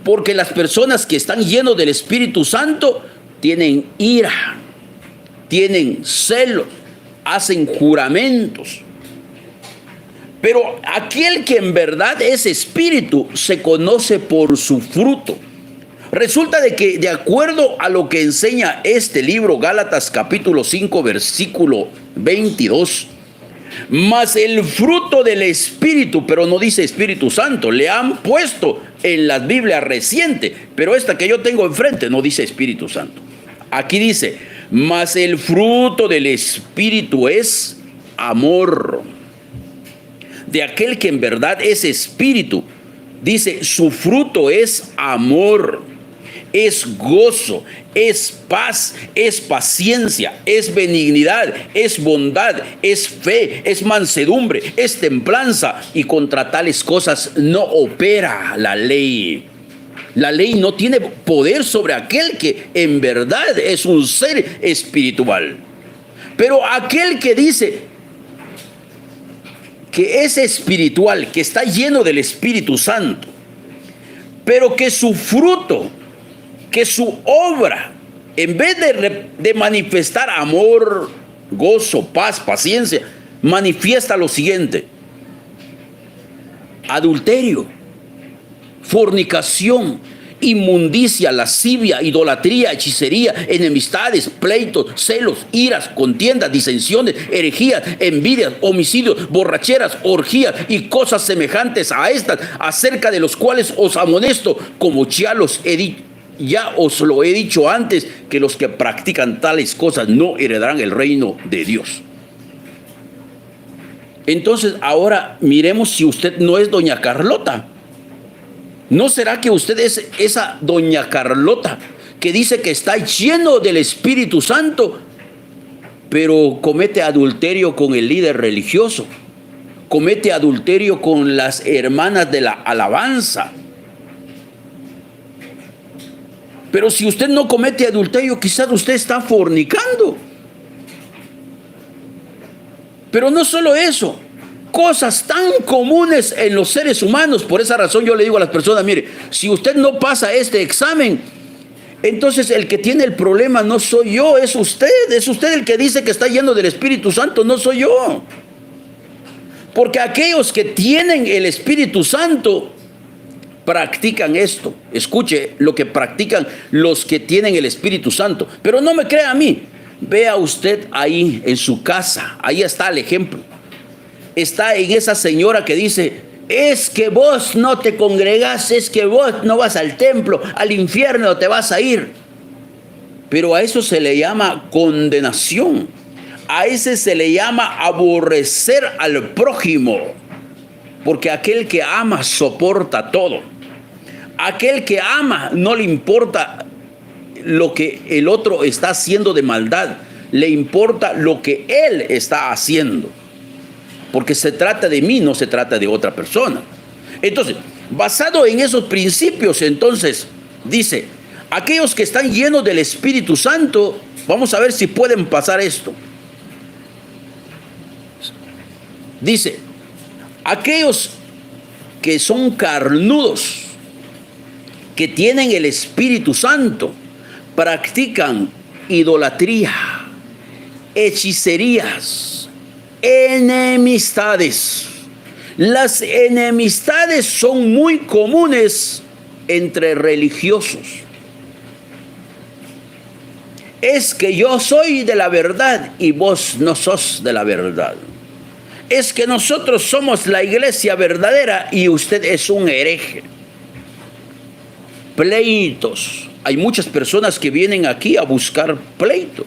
Porque las personas que están llenos del Espíritu Santo tienen ira, tienen celos, hacen juramentos. Pero aquel que en verdad es espíritu se conoce por su fruto. Resulta de que, de acuerdo a lo que enseña este libro, Gálatas capítulo 5, versículo 22, mas el fruto del Espíritu, pero no dice Espíritu Santo, le han puesto en las Biblias recientes, pero esta que yo tengo enfrente no dice Espíritu Santo. Aquí dice, mas el fruto del Espíritu es amor. De aquel que en verdad es espíritu, dice, su fruto es amor, es gozo, es paz, es paciencia, es benignidad, es bondad, es fe, es mansedumbre, es templanza, y contra tales cosas no opera la ley. La ley no tiene poder sobre aquel que en verdad es un ser espiritual. Pero aquel que dice que es espiritual, que está lleno del Espíritu Santo, pero que su fruto, que su obra, en vez de manifestar amor, gozo, paz, paciencia, manifiesta lo siguiente: adulterio, fornicación, inmundicia, lascivia, idolatría, hechicería, enemistades, pleitos, celos, iras, contiendas, disensiones, herejías, envidias, homicidios, borracheras, orgías y cosas semejantes a estas, acerca de los cuales os amonesto, como ya os lo he dicho antes, que los que practican tales cosas no heredarán el reino de Dios. Entonces, ahora miremos si usted no es doña Carlota. ¿No será que usted es esa doña Carlota que dice que está lleno del Espíritu Santo, pero comete adulterio con el líder religioso, comete adulterio con las hermanas de la alabanza? Pero si usted no comete adulterio, quizás usted está fornicando. Pero no solo eso, cosas tan comunes en los seres humanos. Por esa razón yo le digo a las personas, mire, si usted no pasa este examen, entonces el que tiene el problema no soy yo, es usted el que dice que está lleno del Espíritu Santo, no soy yo. Porque aquellos que tienen el Espíritu Santo practican esto. Escuche lo que practican los que tienen el Espíritu Santo. Pero no me crea a mí, vea usted ahí en su casa, ahí está el ejemplo. Está en esa señora que dice, es que vos no te congregás, es que vos no vas al templo, al infierno te vas a ir. Pero a eso se le llama condenación. A ese se le llama aborrecer al prójimo. Porque aquel que ama soporta todo. Aquel que ama no le importa lo que el otro está haciendo de maldad, le importa lo que él está haciendo. Porque se trata de mí, no se trata de otra persona. Entonces, basado en esos principios, entonces, dice, aquellos que están llenos del Espíritu Santo, vamos a ver si pueden pasar esto. Dice, aquellos que son carnudos, que tienen el Espíritu Santo, practican idolatría, hechicerías, enemistades. Las enemistades son muy comunes entre religiosos. Es que yo soy de la verdad y vos no sos de la verdad. Es que nosotros somos la iglesia verdadera y usted es un hereje. Pleitos. Hay muchas personas que vienen aquí a buscar pleito.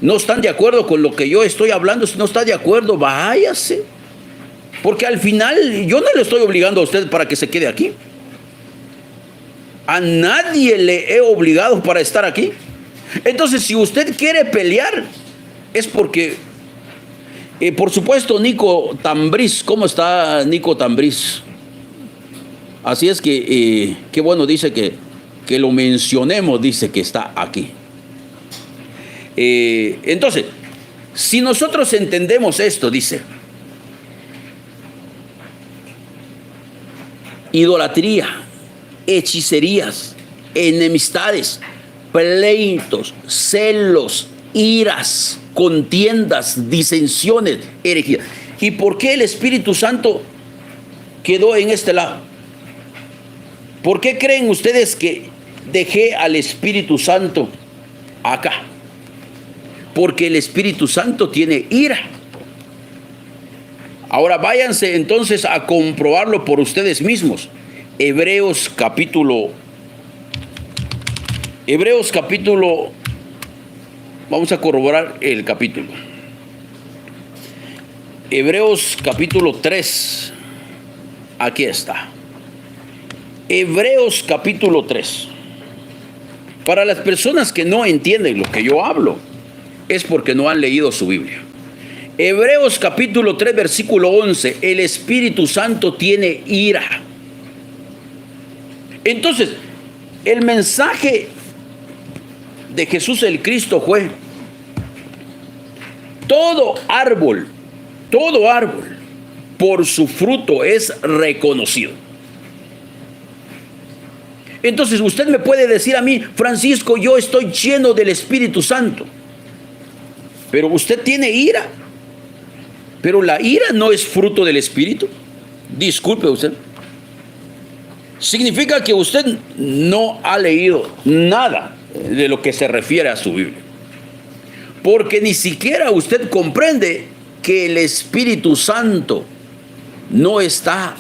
No están de acuerdo con lo que yo estoy hablando. Si no está de acuerdo, váyase. Porque al final yo no le estoy obligando a usted para que se quede aquí. A nadie le he obligado para estar aquí. Entonces, si usted quiere pelear, es porque, por supuesto, Nico Tambriz, ¿cómo está Nico Tambriz? Así es que, qué bueno, dice que lo mencionemos, dice que está aquí. Entonces, si nosotros entendemos esto, dice, idolatría, hechicerías, enemistades, pleitos, celos, iras, contiendas, disensiones, herejías. ¿Y por qué el Espíritu Santo quedó en este lado? ¿Por qué creen ustedes que dejé al Espíritu Santo acá? Porque el Espíritu Santo tiene ira. Ahora váyanse entonces a comprobarlo por ustedes mismos. Hebreos capítulo, vamos a corroborar el capítulo. Hebreos capítulo 3, aquí está. Hebreos capítulo 3. Para las personas que no entienden lo que yo hablo, es porque no han leído su Biblia. Hebreos capítulo 3, versículo 11. El Espíritu Santo tiene ira. Entonces, el mensaje de Jesús el Cristo fue: todo árbol, por su fruto es reconocido. Entonces usted me puede decir a mí: Francisco, yo estoy lleno del Espíritu Santo, pero usted tiene ira. Pero la ira no es fruto del Espíritu. Disculpe usted. Significa que usted no ha leído nada de lo que se refiere a su Biblia. Porque ni siquiera usted comprende que el Espíritu Santo no está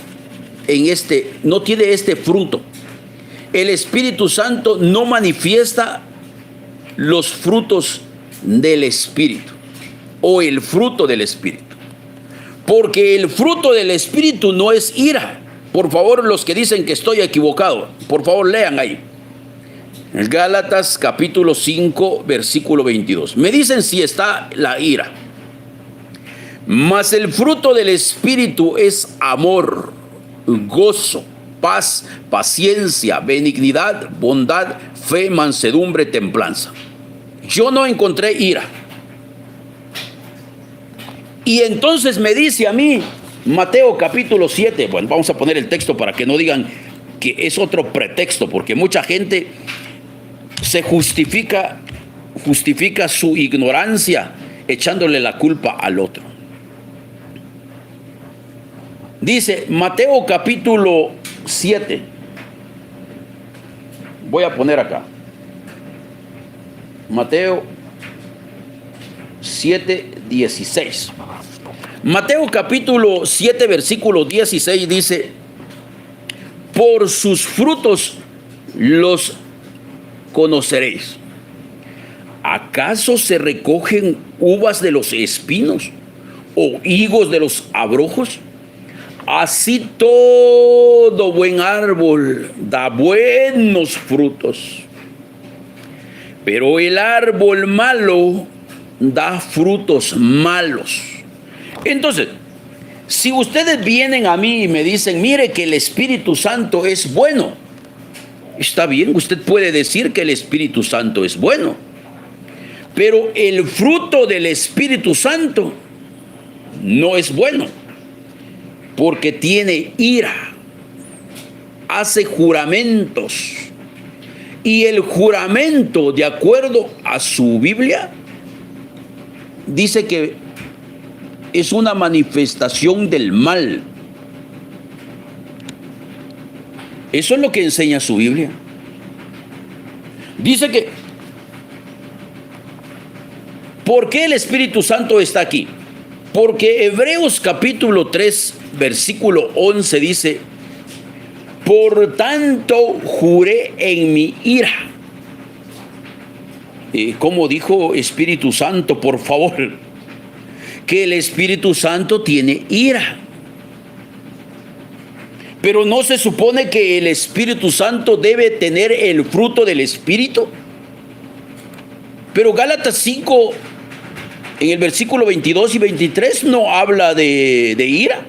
no tiene este fruto. El Espíritu Santo no manifiesta los frutos del Espíritu o el fruto del Espíritu. Porque el fruto del Espíritu no es ira. Por favor, los que dicen que estoy equivocado, por favor lean ahí. Gálatas capítulo 5, versículo 22. Me dicen si está la ira. Mas el fruto del Espíritu es amor, gozo, paz, paciencia, benignidad, bondad, fe, mansedumbre, templanza. Yo no encontré ira. Y entonces me dice a mí, Mateo capítulo 7, bueno, vamos a poner el texto para que no digan que es otro pretexto, porque mucha gente se justifica su ignorancia echándole la culpa al otro. Dice Mateo capítulo 7, voy a poner acá, Mateo 7, 16. Mateo capítulo 7, versículo 16 dice: por sus frutos los conoceréis. ¿Acaso se recogen uvas de los espinos o higos de los abrojos? Así todo buen árbol da buenos frutos, pero el árbol malo da frutos malos. Entonces, si ustedes vienen a mí y me dicen: mire que el Espíritu Santo es bueno, está bien, usted puede decir que el Espíritu Santo es bueno, pero el fruto del Espíritu Santo no es bueno, porque tiene ira, hace juramentos, y el juramento, de acuerdo a su Biblia, dice que es una manifestación del mal. Eso es lo que enseña su Biblia. Dice que, ¿por qué el Espíritu Santo está aquí? Porque Hebreos capítulo 3, versículo 11 dice: por tanto juré en mi ira. ¿Cómo dijo Espíritu Santo? Por favor, que el Espíritu Santo tiene ira. Pero ¿no se supone que el Espíritu Santo debe tener el fruto del Espíritu? Pero Gálatas 5, en el versículo 22 y 23, no habla de ira.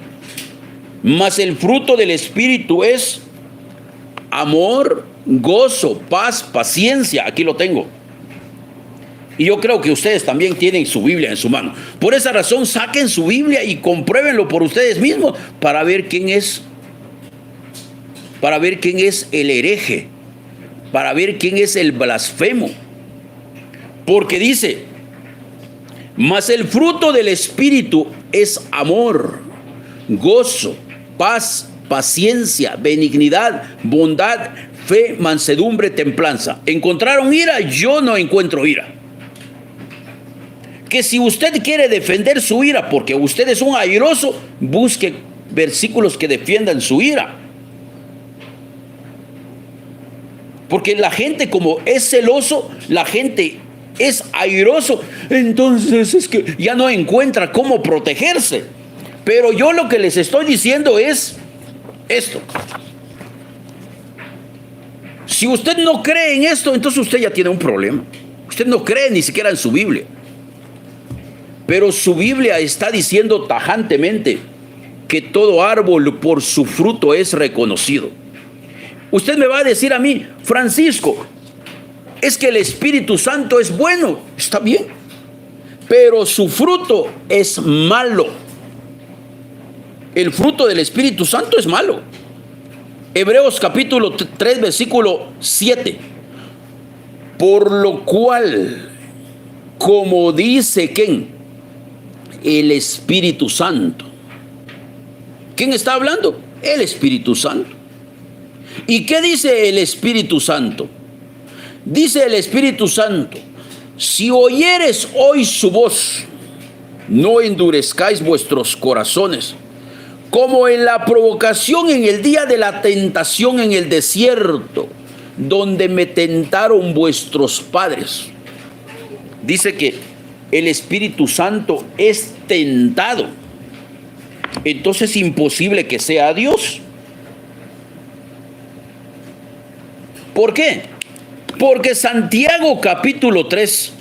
Mas el fruto del Espíritu es amor, gozo, paz, paciencia. Aquí lo tengo. Y yo creo que ustedes también tienen su Biblia en su mano. Por esa razón, saquen su Biblia y compruébenlo por ustedes mismos para ver quién es. Para ver quién es el hereje. Para ver quién es el blasfemo. Porque dice: mas el fruto del Espíritu es amor, gozo, paz, paciencia, benignidad, bondad, fe, mansedumbre, templanza. ¿Encontraron ira? Yo no encuentro ira. Que si usted quiere defender su ira porque usted es un airoso, busque versículos que defiendan su ira. Porque la gente, como es celoso, la gente es airoso, entonces es que ya no encuentra cómo protegerse. Pero yo lo que les estoy diciendo es esto: si usted no cree en esto, entonces usted ya tiene un problema. Usted no cree ni siquiera en su Biblia. Pero su Biblia está diciendo tajantemente que todo árbol por su fruto es reconocido. Usted me va a decir a mí: Francisco, es que el Espíritu Santo es bueno. Está bien, pero su fruto es malo. El fruto del Espíritu Santo es malo. Hebreos capítulo 3, versículo 7. Por lo cual, como dice ¿quién? El Espíritu Santo. ¿Quién está hablando? El Espíritu Santo. ¿Y qué dice el Espíritu Santo? Dice el Espíritu Santo: si oyeres hoy su voz, no endurezcáis vuestros corazones, como en la provocación en el día de la tentación en el desierto, donde me tentaron vuestros padres. Dice que el Espíritu Santo es tentado. Entonces es imposible que sea Dios. ¿Por qué? Porque Santiago capítulo 3,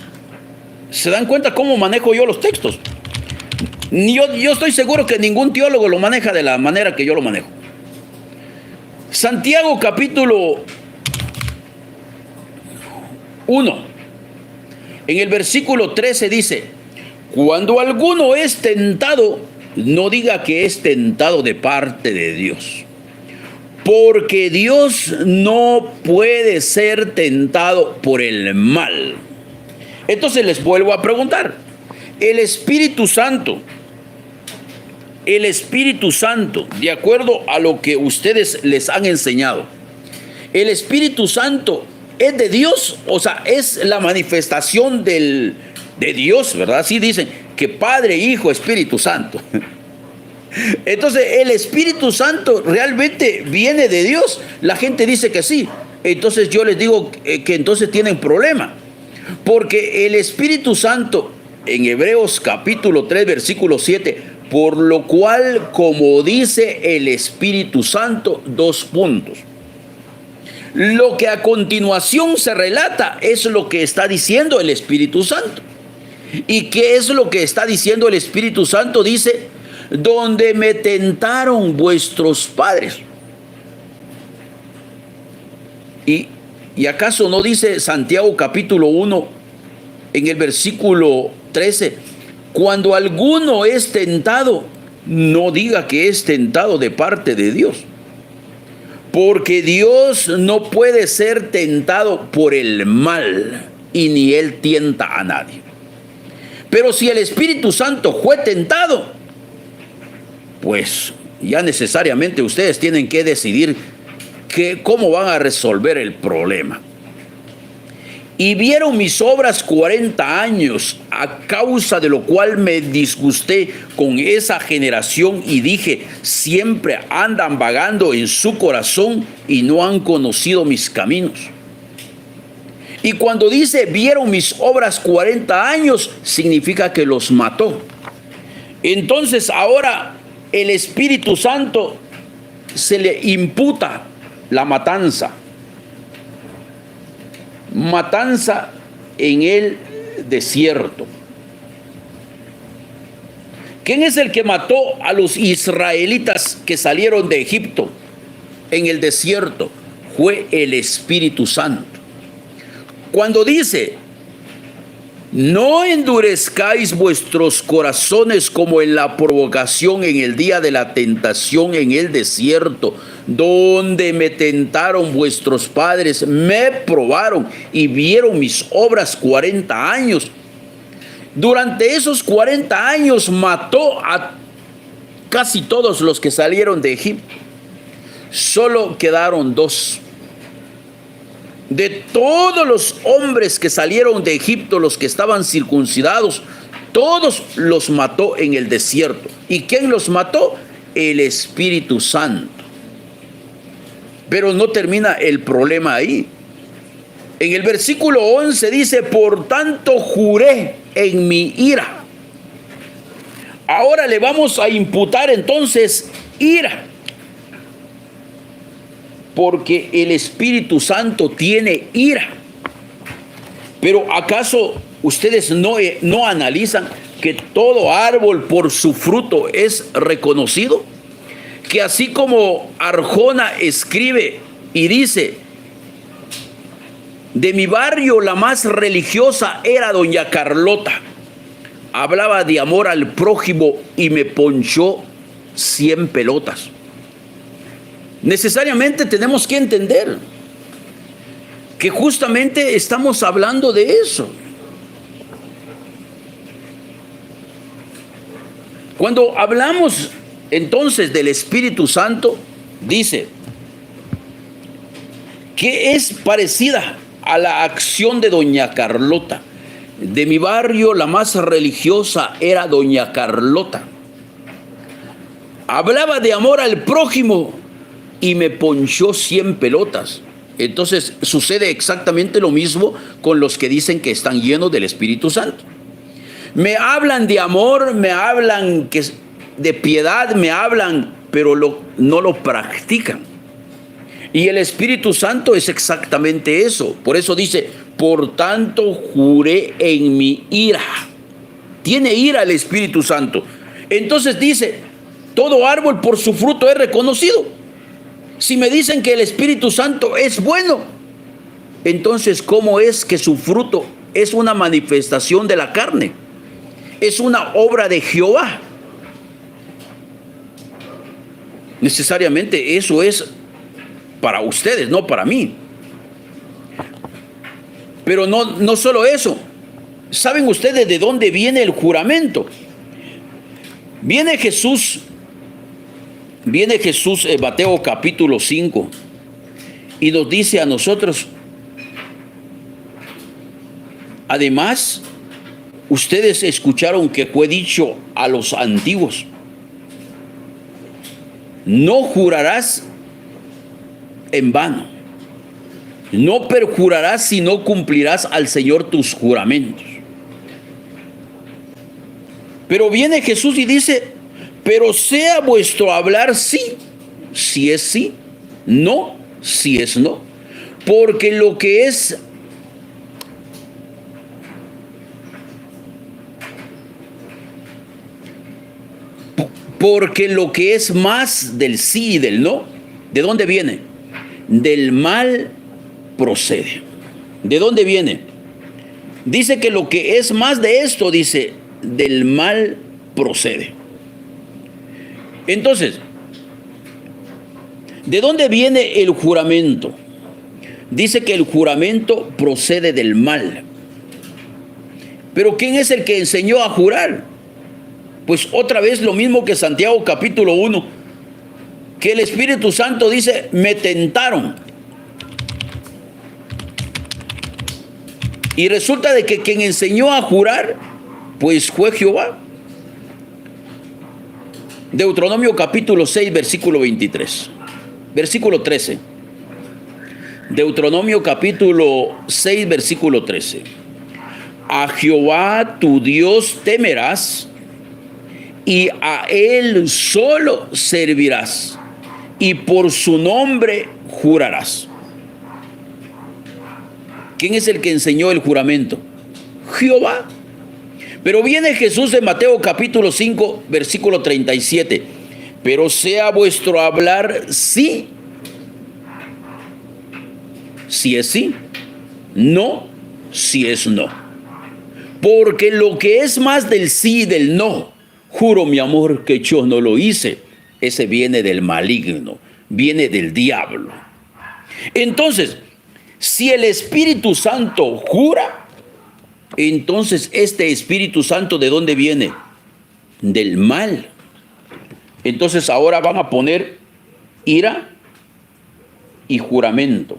¿se dan cuenta cómo manejo yo los textos? Yo estoy seguro que ningún teólogo lo maneja de la manera que yo lo manejo. Santiago capítulo 1, en el versículo 13 dice: cuando alguno es tentado, no diga que es tentado de parte de Dios, porque Dios no puede ser tentado por el mal. Entonces les vuelvo a preguntar: el Espíritu Santo, de acuerdo a lo que ustedes les han enseñado, el Espíritu Santo es de Dios, o sea, es la manifestación de Dios, ¿verdad? Así dicen, que Padre, Hijo, Espíritu Santo. Entonces, ¿el Espíritu Santo realmente viene de Dios? La gente dice que sí. Entonces yo les digo que entonces tienen problema. Porque el Espíritu Santo, en Hebreos capítulo 3, versículo 7, por lo cual, como dice el Espíritu Santo, 2 puntos. Lo que a continuación se relata es lo que está diciendo el Espíritu Santo. ¿Y qué es lo que está diciendo el Espíritu Santo? Dice: donde me tentaron vuestros padres. ¿Y acaso no dice Santiago capítulo 1 en el versículo 13: cuando alguno es tentado, no diga que es tentado de parte de Dios? Porque Dios no puede ser tentado por el mal, y ni Él tienta a nadie. Pero si el Espíritu Santo fue tentado, pues ya necesariamente ustedes tienen que decidir cómo van a resolver el problema. Y vieron mis obras 40 años, a causa de lo cual me disgusté con esa generación y dije, siempre andan vagando en su corazón y no han conocido mis caminos. Y cuando dice vieron mis obras 40 años, significa que los mató. Entonces ahora el Espíritu Santo se le imputa la matanza. Matanza en el desierto. ¿Quién es el que mató a los israelitas que salieron de Egipto en el desierto? Fue el Espíritu Santo. Cuando dice, no endurezcáis vuestros corazones como en la provocación en el día de la tentación en el desierto, donde me tentaron vuestros padres, me probaron y vieron mis obras 40 años. Durante esos 40 años mató a casi todos los que salieron de Egipto. Solo quedaron 2. De todos los hombres que salieron de Egipto, los que estaban circuncidados, todos los mató en el desierto. ¿Y quién los mató? El Espíritu Santo. Pero no termina el problema ahí. En el versículo 11 dice, por tanto juré en mi ira. Ahora le vamos a imputar entonces ira. Porque el Espíritu Santo tiene ira. Pero ¿acaso ustedes no analizan que todo árbol por su fruto es reconocido? Que así como Arjona escribe y dice, de mi barrio la más religiosa era doña Carlota. Hablaba de amor al prójimo y me ponchó 100 pelotas. Necesariamente tenemos que entender que justamente estamos hablando de eso. Cuando hablamos entonces del Espíritu Santo, dice que es parecida a la acción de doña Carlota. De mi barrio la más religiosa era doña Carlota. Hablaba de amor al prójimo y me ponchó 100 pelotas. Entonces sucede exactamente lo mismo con los que dicen que están llenos del Espíritu Santo. Me hablan de amor, me hablan de piedad, me hablan, pero no lo practican. Y el Espíritu Santo es exactamente eso. Por eso dice, por tanto juré en mi ira. Tiene ira el Espíritu Santo. Entonces dice, todo árbol por su fruto es reconocido. Si me dicen que el Espíritu Santo es bueno, entonces ¿cómo es que su fruto es una manifestación de la carne? Es una obra de Jehová. Necesariamente eso es para ustedes, no para mí. Pero no solo eso. ¿Saben ustedes de dónde viene el juramento? Viene Jesús, Mateo capítulo 5, y nos dice a nosotros, además, ustedes escucharon que fue dicho a los antiguos, no jurarás en vano, no perjurarás si no cumplirás al Señor tus juramentos. Pero viene Jesús y dice, pero sea vuestro hablar sí, si es sí, no, si es no. Porque lo que es más del sí y del no, ¿de dónde viene? Del mal procede. ¿De dónde viene? Dice que lo que es más de esto, dice, del mal procede. Entonces, ¿de dónde viene el juramento? Dice que el juramento procede del mal. Pero ¿quién es el que enseñó a jurar? Pues otra vez lo mismo que Santiago capítulo 1. que el Espíritu Santo dice, me tentaron. Y resulta de que quien enseñó a jurar, pues fue Jehová. Deuteronomio capítulo 6, versículo 23. Versículo 13. Deuteronomio capítulo 6, versículo 13. A Jehová tu Dios temerás y a Él solo servirás y por su nombre jurarás. ¿Quién es el que enseñó el juramento? Jehová. Pero viene Jesús en Mateo capítulo 5, versículo 37. Pero sea vuestro hablar sí, si es sí, no, si es no. Porque lo que es más del sí y del no, juro mi amor que yo no lo hice, ese viene del maligno, viene del diablo. Entonces, si el Espíritu Santo jura, entonces este Espíritu Santo, ¿de dónde viene? Del mal. Entonces ahora van a poner ira y juramento,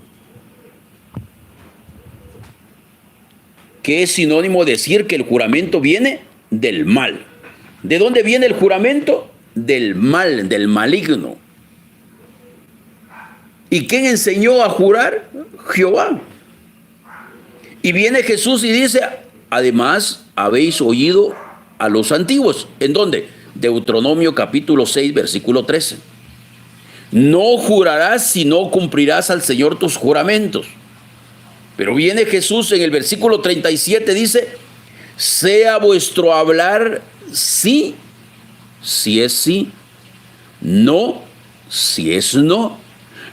que es sinónimo de decir que el juramento viene del mal. ¿De dónde viene el juramento? Del mal, del maligno. ¿Y quién enseñó a jurar? Jehová. Y viene Jesús y dice, además habéis oído a los antiguos. ¿En dónde? Deuteronomio capítulo 6, versículo 13. No jurarás si no cumplirás al Señor tus juramentos. Pero viene Jesús en el versículo 37, dice, sea vuestro hablar sí, si es sí, no, si es no.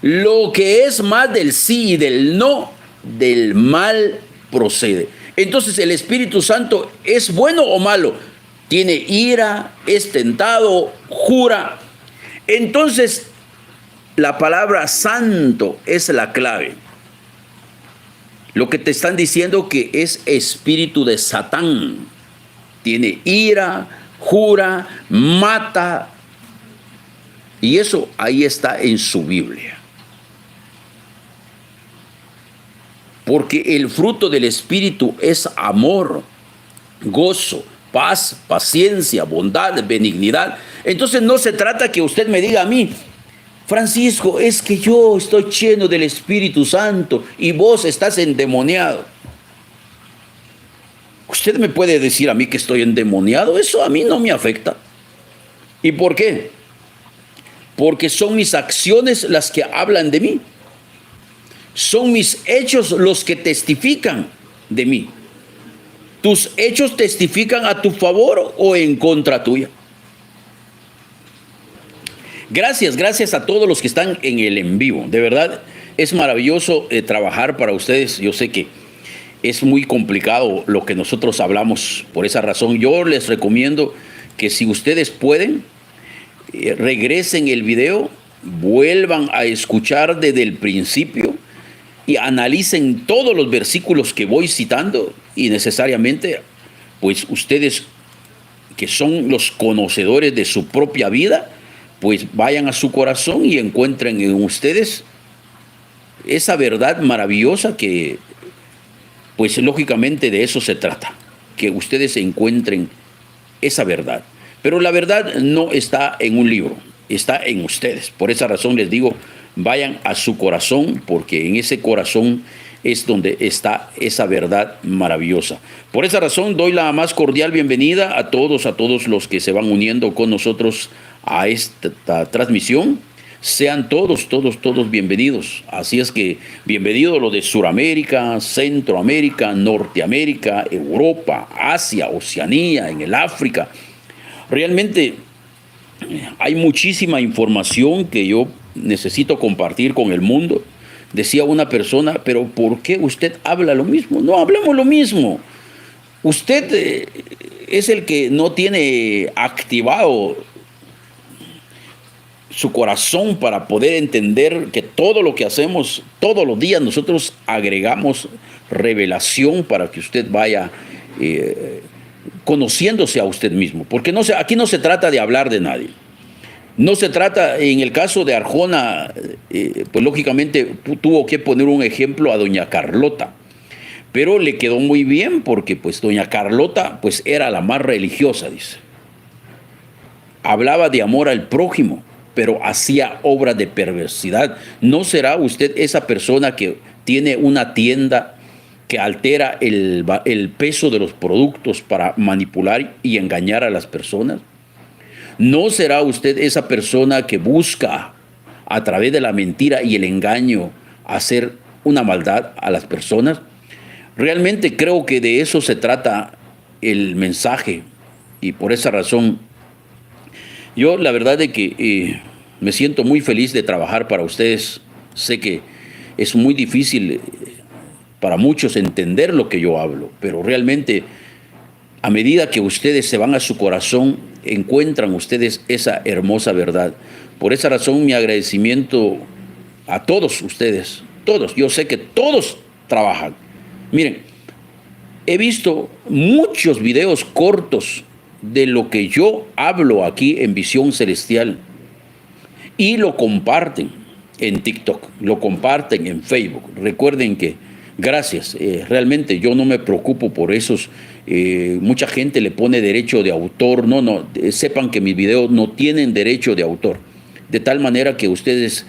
Lo que es más del sí y del no, del mal procede. Entonces, ¿el Espíritu Santo es bueno o malo? Tiene ira, es tentado, jura. Entonces, la palabra santo es la clave. Lo que te están diciendo que es espíritu de Satán. Tiene ira, jura, mata. Y eso ahí está en su Biblia. Porque el fruto del Espíritu es amor, gozo, paz, paciencia, bondad, benignidad. Entonces no se trata que usted me diga a mí, Francisco, es que yo estoy lleno del Espíritu Santo y vos estás endemoniado. Usted me puede decir a mí que estoy endemoniado, eso a mí no me afecta. ¿Y por qué? Porque son mis acciones las que hablan de mí. Son mis hechos los que testifican de mí. ¿Tus hechos testifican a tu favor o en contra tuya? Gracias a todos los que están en el en vivo. De verdad, es maravilloso trabajar para ustedes. Yo sé que es muy complicado lo que nosotros hablamos. Por esa razón, yo les recomiendo que si ustedes pueden, regresen el video, vuelvan a escuchar desde el principio y analicen todos los versículos que voy citando y necesariamente, pues ustedes que son los conocedores de su propia vida, pues vayan a su corazón y encuentren en ustedes esa verdad maravillosa que, pues lógicamente de eso se trata, que ustedes encuentren esa verdad. Pero la verdad no está en un libro, está en ustedes. Por esa razón les digo, vayan a su corazón, porque en ese corazón es donde está esa verdad maravillosa. Por esa razón doy la más cordial bienvenida a todos los que se van uniendo con nosotros a esta transmisión. Sean todos bienvenidos. Así es que bienvenidos los de Suramérica, Centroamérica, Norteamérica, Europa, Asia, Oceanía, en el África. Realmente hay muchísima información que yo necesito compartir con el mundo. Decía una persona, pero ¿por qué usted habla lo mismo? No hablamos lo mismo. Usted es el que no tiene activado su corazón para poder entender que todo lo que hacemos, todos los días nosotros agregamos revelación para que usted vaya conociéndose a usted mismo. Porque aquí no se trata de hablar de nadie. No se trata, en el caso de Arjona, pues lógicamente tuvo que poner un ejemplo a doña Carlota, pero le quedó muy bien porque pues doña Carlota pues era la más religiosa, dice. Hablaba de amor al prójimo, pero hacía obras de perversidad. ¿No será usted esa persona que tiene una tienda que altera el peso de los productos para manipular y engañar a las personas? ¿No será usted esa persona que busca a través de la mentira y el engaño hacer una maldad a las personas? Realmente creo que de eso se trata el mensaje, y por esa razón yo la verdad de que me siento muy feliz de trabajar para ustedes. Sé que es muy difícil para muchos entender lo que yo hablo, pero realmente a medida que ustedes se van a su corazón, encuentran ustedes esa hermosa verdad. Por esa razón mi agradecimiento a todos ustedes, todos, yo sé que todos trabajan. Miren, he visto muchos videos cortos de lo que yo hablo aquí en Visión Celestial y lo comparten en TikTok, lo comparten en Facebook. Recuerden que gracias, realmente yo no me preocupo por esos. Mucha gente le pone derecho de autor. No, sepan que mis videos no tienen derecho de autor, de tal manera que ustedes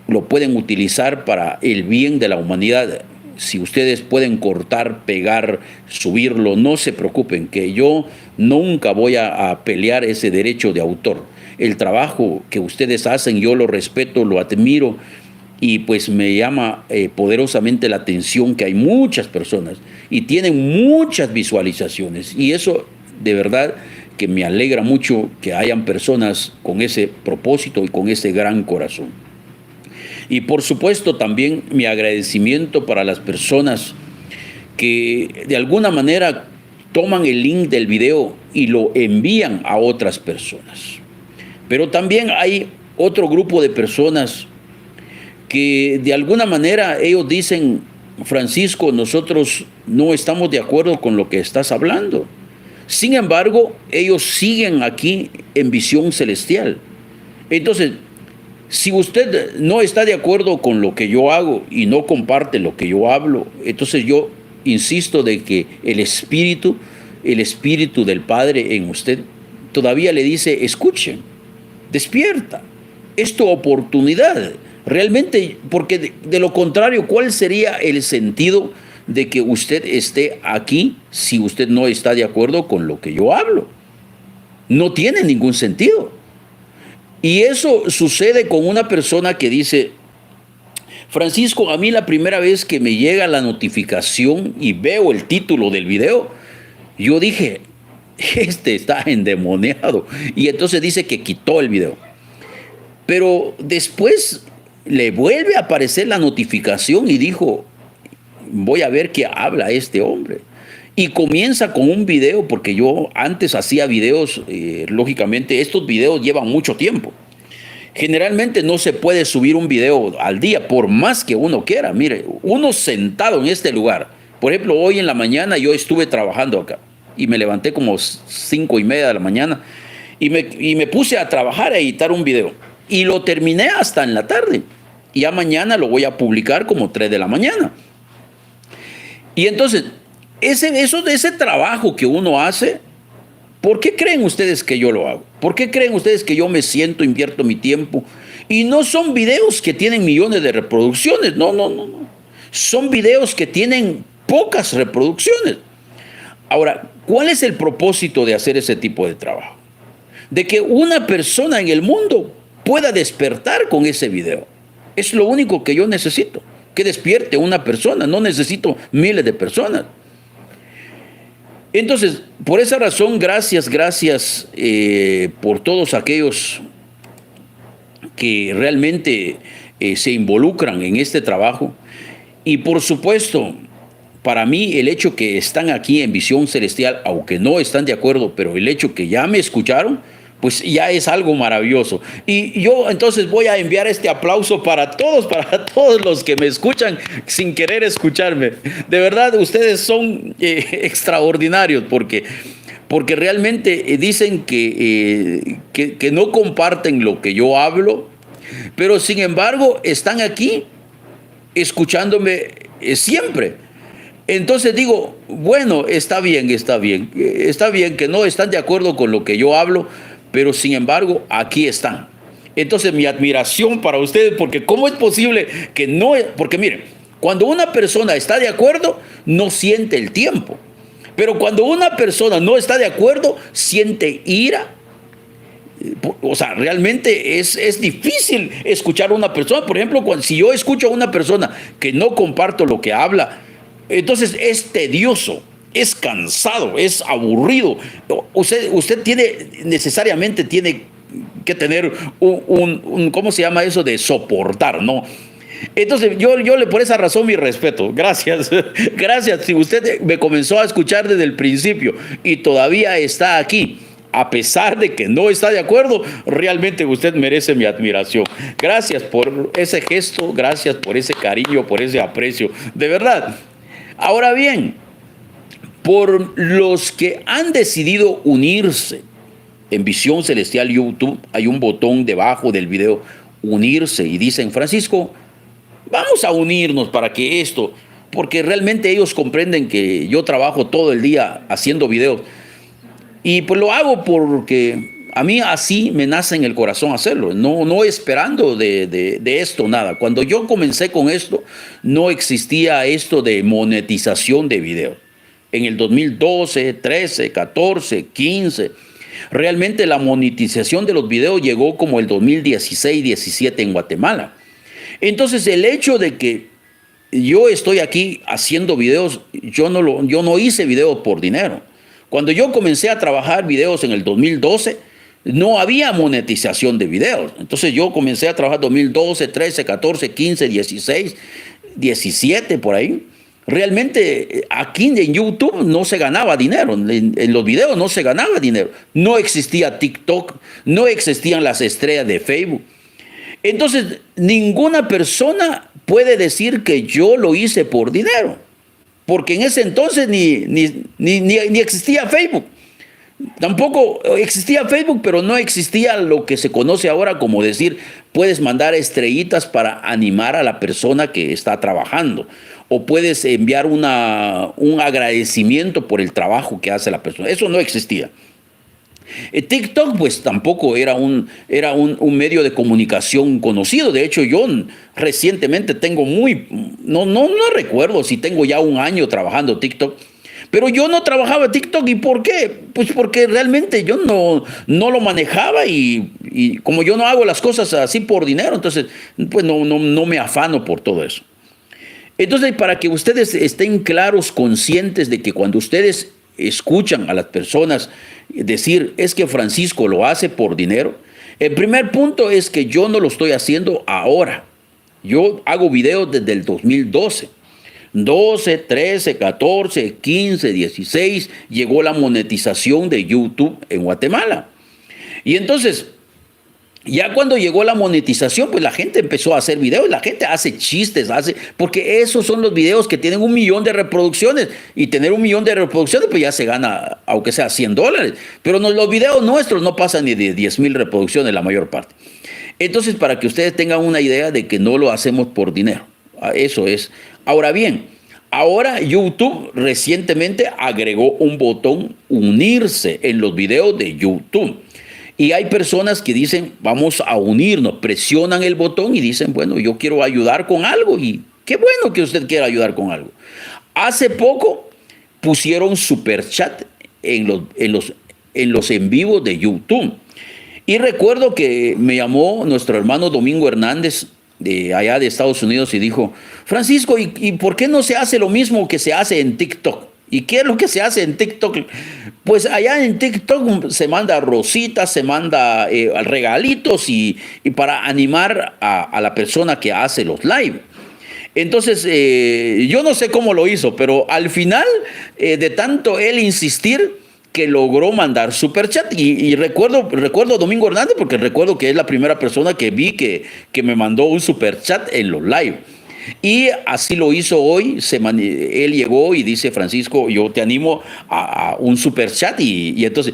lo pueden utilizar para el bien de la humanidad. Si ustedes pueden cortar, pegar, subirlo, no se preocupen, que yo nunca voy a pelear ese derecho de autor. El trabajo que ustedes hacen yo lo respeto, lo admiro, y pues me llama poderosamente la atención que hay muchas personas y tienen muchas visualizaciones, y eso de verdad que me alegra mucho que hayan personas con ese propósito y con ese gran corazón. Y por supuesto también mi agradecimiento para las personas que de alguna manera toman el link del video y lo envían a otras personas. Pero también hay otro grupo de personas que de alguna manera ellos dicen: Francisco, nosotros no estamos de acuerdo con lo que estás hablando. Sin embargo, ellos siguen aquí en Visión Celestial. Entonces, si usted no está de acuerdo con lo que yo hago y no comparte lo que yo hablo, entonces yo insisto de que el Espíritu del Padre en usted todavía le dice: escuchen, despierta, es tu oportunidad. Realmente, porque de lo contrario, ¿cuál sería el sentido de que usted esté aquí si usted no está de acuerdo con lo que yo hablo? No tiene ningún sentido. Y eso sucede con una persona que dice: Francisco, a mí la primera vez que me llega la notificación y veo el título del video, yo dije, este está endemoniado. Y entonces dice que quitó el video. Pero después le vuelve a aparecer la notificación y dijo: voy a ver qué habla este hombre. Y comienza con un video, porque yo antes hacía videos, lógicamente estos videos llevan mucho tiempo. Generalmente no se puede subir un video al día, por más que uno quiera. Mire, uno sentado en este lugar. Por ejemplo, hoy en la mañana yo estuve trabajando acá y me levanté como 5:30 de la mañana y me puse a trabajar, a editar un video. Y lo terminé hasta en la tarde. Y ya mañana lo voy a publicar como 3 de la mañana. Y entonces, ese trabajo que uno hace, ¿por qué creen ustedes que yo lo hago? ¿Por qué creen ustedes que yo me siento, invierto mi tiempo? Y no son videos que tienen millones de reproducciones, no. Son videos que tienen pocas reproducciones. Ahora, ¿cuál es el propósito de hacer ese tipo de trabajo? De que una persona en el mundo pueda despertar con ese video. Es lo único que yo necesito, que despierte una persona. No necesito miles de personas. Entonces, por esa razón, gracias por todos aquellos que realmente se involucran en este trabajo. Y por supuesto, para mí el hecho que están aquí en Visión Celestial, aunque no están de acuerdo, pero el hecho que ya me escucharon, pues ya es algo maravilloso. Y yo entonces voy a enviar este aplauso para todos los que me escuchan sin querer escucharme. De verdad, ustedes son extraordinarios, porque porque realmente dicen que no comparten lo que yo hablo, pero sin embargo están aquí escuchándome siempre. Entonces digo, bueno, está bien que no están de acuerdo con lo que yo hablo, pero sin embargo aquí están. Entonces mi admiración para ustedes, porque ¿cómo es posible que no? Porque miren, cuando una persona está de acuerdo, no siente el tiempo. Pero cuando una persona no está de acuerdo, siente ira. O sea, realmente es difícil escuchar a una persona. Por ejemplo, si yo escucho a una persona que no comparto lo que habla, entonces es tedioso, es cansado, es aburrido. Usted necesariamente tiene que tener ¿cómo se llama eso? De soportar, ¿no? Entonces yo por esa razón mi respeto, gracias, gracias. Si usted me comenzó a escuchar desde el principio y todavía está aquí, a pesar de que no está de acuerdo, realmente usted merece mi admiración. Gracias por ese gesto, gracias por ese cariño, por ese aprecio, de verdad. Ahora bien, por los que han decidido unirse en Visión Celestial YouTube, hay un botón debajo del video, unirse, y dicen, Francisco, vamos a unirnos para que esto, porque realmente ellos comprenden que yo trabajo todo el día haciendo videos, y pues lo hago porque a mí así me nace en el corazón hacerlo, no esperando de esto nada. Cuando yo comencé con esto, no existía esto de monetización de videos. En el 2012, 13, 14, 15, realmente la monetización de los videos llegó como el 2016, 17 en Guatemala. Entonces el hecho de que yo estoy aquí haciendo videos, yo no hice videos por dinero. Cuando yo comencé a trabajar videos en el 2012, no había monetización de videos. Entonces yo comencé a trabajar 2012, 13, 14, 15, 16, 17 por ahí. Realmente aquí en YouTube no se ganaba dinero, en los videos no se ganaba dinero. No existía TikTok, no existían las estrellas de Facebook. Entonces ninguna persona puede decir que yo lo hice por dinero, porque en ese entonces ni existía Facebook. Tampoco existía Facebook, pero no existía lo que se conoce ahora como decir, puedes mandar estrellitas para animar a la persona que está trabajando, o puedes enviar un agradecimiento por el trabajo que hace la persona. Eso no existía. TikTok pues tampoco era un medio de comunicación conocido. De hecho yo recientemente tengo no recuerdo si tengo ya un año trabajando TikTok, pero yo no trabajaba TikTok. ¿Y por qué? Pues porque realmente yo no lo manejaba, y como yo no hago las cosas así por dinero, entonces pues no me afano por todo eso. Entonces, para que ustedes estén claros, conscientes de que cuando ustedes escuchan a las personas decir, es que Francisco lo hace por dinero, el primer punto es que yo no lo estoy haciendo ahora. Yo hago videos desde el 2012. 12, 13, 14, 15, 16, llegó la monetización de YouTube en Guatemala. Y entonces, ya cuando llegó la monetización, pues la gente empezó a hacer videos, la gente hace chistes, porque esos son los videos que tienen 1 millón de reproducciones, y tener 1 millón de reproducciones, pues ya se gana, aunque sea $100, pero los videos nuestros no pasan ni de 10,000 reproducciones la mayor parte. Entonces, para que ustedes tengan una idea de que no lo hacemos por dinero, eso es. Ahora bien, ahora YouTube recientemente agregó un botón unirse en los videos de YouTube. Y hay personas que dicen, vamos a unirnos, presionan el botón y dicen, bueno, yo quiero ayudar con algo, y qué bueno que usted quiera ayudar con algo. Hace poco pusieron superchat en los en vivos de YouTube. Y recuerdo que me llamó nuestro hermano Domingo Hernández de allá de Estados Unidos y dijo, Francisco, ¿y por qué no se hace lo mismo que se hace en TikTok? ¿Y qué es lo que se hace en TikTok? Pues allá en TikTok se manda rositas, se manda regalitos y para animar a la persona que hace los live. Entonces, yo no sé cómo lo hizo, pero al final, de tanto él insistir, que logró mandar superchat. Y recuerdo a Domingo Hernández, porque recuerdo que es la primera persona que vi que me mandó un superchat en los live. Y así lo hizo hoy. Él llegó y dice, Francisco, yo te animo a un super chat. Y entonces,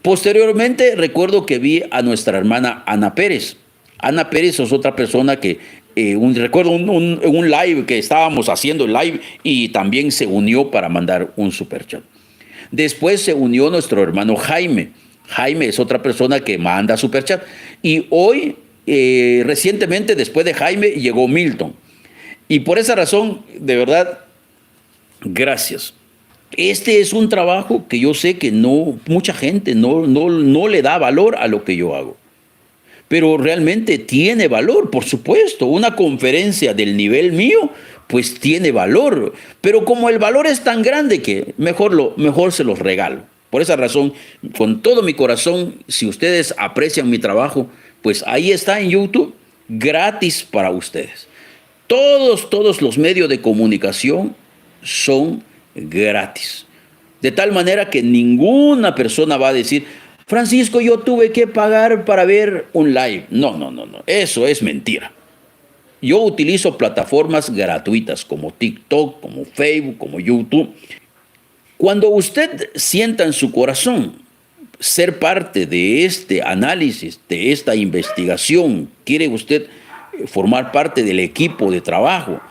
posteriormente recuerdo que vi a nuestra hermana Ana Pérez. Ana Pérez es otra persona que, recuerdo un live que estábamos haciendo el live y también se unió para mandar un super chat. Después se unió nuestro hermano Jaime. Jaime es otra persona que manda superchat. Y hoy, recientemente, después de Jaime, llegó Milton. Y por esa razón, de verdad, gracias. Este es un trabajo que yo sé que mucha gente no le da valor a lo que yo hago. Pero realmente tiene valor, por supuesto. Una conferencia del nivel mío, pues tiene valor. Pero como el valor es tan grande que mejor se los regalo. Por esa razón, con todo mi corazón, si ustedes aprecian mi trabajo, pues ahí está en YouTube, gratis para ustedes. Todos los medios de comunicación son gratis. De tal manera que ninguna persona va a decir, Francisco, yo tuve que pagar para ver un live. No. Eso es mentira. Yo utilizo plataformas gratuitas como TikTok, como Facebook, como YouTube. Cuando usted sienta en su corazón ser parte de este análisis, de esta investigación, quiere usted formar parte del equipo de trabajo,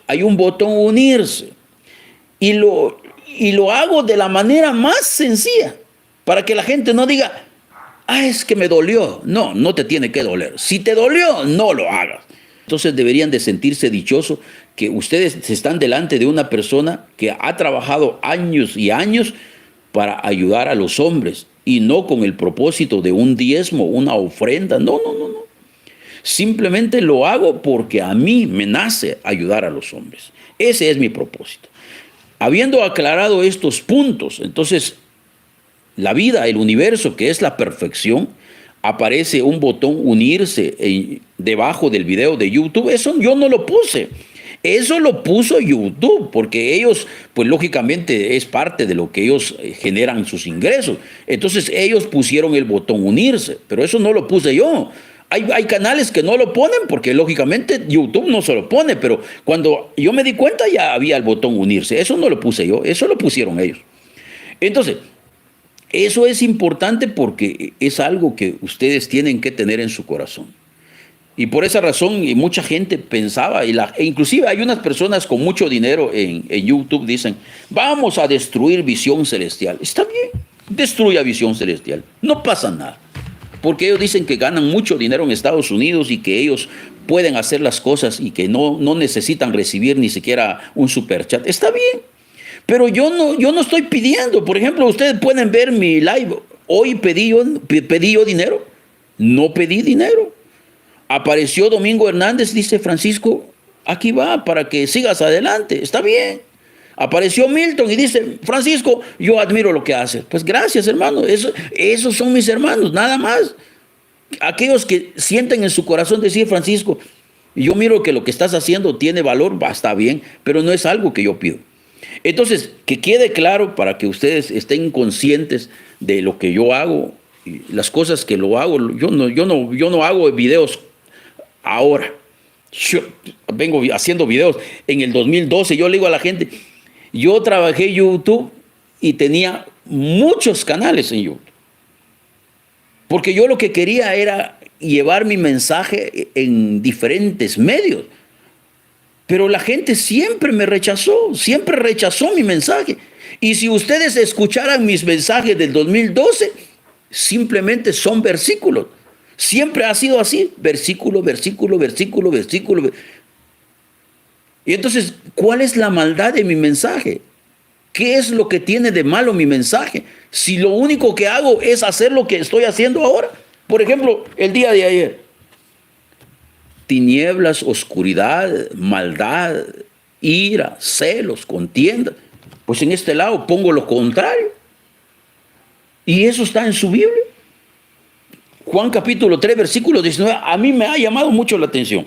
hay un botón unirse. Y lo hago de la manera más sencilla, para que la gente no diga, es que me dolió. No te tiene que doler. Si te dolió, no lo hagas. Entonces deberían de sentirse dichosos que ustedes están delante de una persona que ha trabajado años y años para ayudar a los hombres y no con el propósito de un diezmo, una ofrenda. No. Simplemente lo hago porque a mí me nace ayudar a los hombres. Ese es mi propósito. Habiendo aclarado estos puntos, entonces la vida, el universo, que es la perfección, aparece un botón unirse debajo del video de YouTube. Eso yo no lo puse. Eso lo puso YouTube, porque ellos, pues lógicamente es parte de lo que ellos generan sus ingresos. Entonces ellos pusieron el botón unirse, pero eso no lo puse yo. Hay canales que no lo ponen porque lógicamente YouTube no se lo pone, pero cuando yo me di cuenta ya había el botón unirse. Eso no lo puse yo, eso lo pusieron ellos. Entonces, eso es importante porque es algo que ustedes tienen que tener en su corazón. Y por esa razón mucha gente pensaba, e inclusive hay unas personas con mucho dinero en YouTube dicen, vamos a destruir Visión Celestial. Está bien, destruya Visión Celestial, no pasa nada. Porque ellos dicen que ganan mucho dinero en Estados Unidos y que ellos pueden hacer las cosas y que no necesitan recibir ni siquiera un superchat. Está bien, pero yo no estoy pidiendo. Por ejemplo, ustedes pueden ver mi live. Hoy pedí yo dinero, no pedí dinero. Apareció Domingo Hernández, dice Francisco, aquí va para que sigas adelante, está bien. Apareció Milton y dice, Francisco, yo admiro lo que hace. Pues gracias, hermano, esos son mis hermanos, nada más. Aquellos que sienten en su corazón decir, Francisco, yo miro que lo que estás haciendo tiene valor, está bien, pero no es algo que yo pido. Entonces, que quede claro para que ustedes estén conscientes de lo que yo hago, y las cosas que lo hago. Yo no hago videos ahora. Yo vengo haciendo videos. En el 2012 yo le digo a la gente, yo trabajé en YouTube y tenía muchos canales en YouTube. Porque yo lo que quería era llevar mi mensaje en diferentes medios. Pero la gente siempre siempre rechazó mi mensaje. Y si ustedes escucharan mis mensajes del 2012, simplemente son versículos. Siempre ha sido así, versículo. Y entonces, ¿cuál es la maldad de mi mensaje? ¿Qué es lo que tiene de malo mi mensaje? Si lo único que hago es hacer lo que estoy haciendo ahora. Por ejemplo, el día de ayer. Tinieblas, oscuridad, maldad, ira, celos, contienda. Pues en este lado pongo lo contrario. Y eso está en su Biblia. Juan capítulo 3, versículo 19, a mí me ha llamado mucho la atención.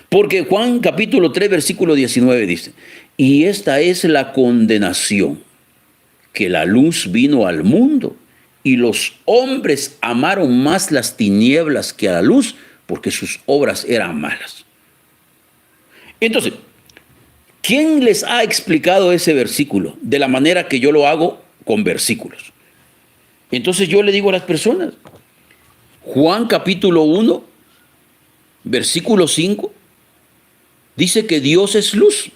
Porque Juan capítulo 3, versículo 19 dice, y esta es la condenación, que la luz vino al mundo y los hombres amaron más las tinieblas que a la luz porque sus obras eran malas. Entonces, ¿quién les ha explicado ese versículo? De la manera que yo lo hago con versículos. Entonces yo le digo a las personas, Juan capítulo 1, versículo 5, dice que Dios es luz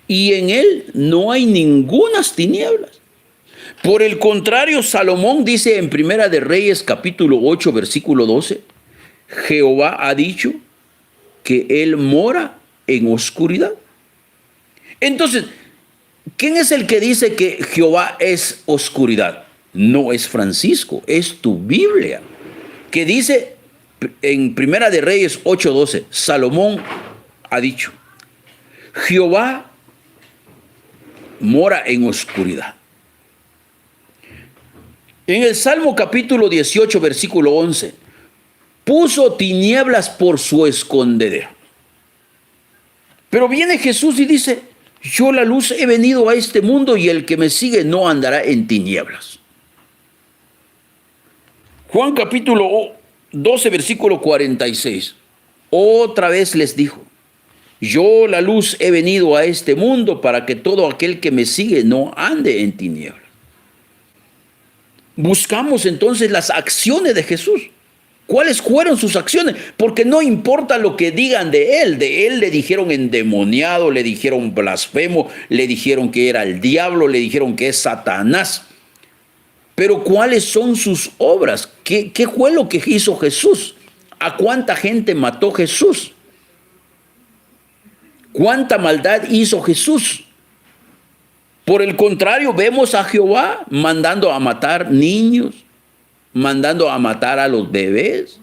y en él no hay ningunas tinieblas. Por el contrario, Salomón dice en Primera de Reyes capítulo 8, versículo 12, Jehová ha dicho que él mora en oscuridad. Entonces, ¿quién es el que dice que Jehová es oscuridad? No es Francisco, es tu Biblia, que dice en Primera de Reyes 8:12, Salomón ha dicho, Jehová mora en oscuridad. En el Salmo capítulo 18, versículo 11, puso tinieblas por su escondedero. Pero viene Jesús y dice, yo la luz he venido a este mundo y el que me sigue no andará en tinieblas. Juan capítulo 12, versículo 46. Otra vez les dijo, yo la luz he venido a este mundo para que todo aquel que me sigue no ande en tinieblas. Buscamos entonces las acciones de Jesús. ¿Cuáles fueron sus acciones? Porque no importa lo que digan de él le dijeron endemoniado, le dijeron blasfemo, le dijeron que era el diablo, le dijeron que es Satanás. Pero ¿cuáles son sus obras? ¿Qué fue lo que hizo Jesús? ¿A cuánta gente mató Jesús? ¿Cuánta maldad hizo Jesús? Por el contrario, vemos a Jehová mandando a matar niños, mandando a matar a los bebés.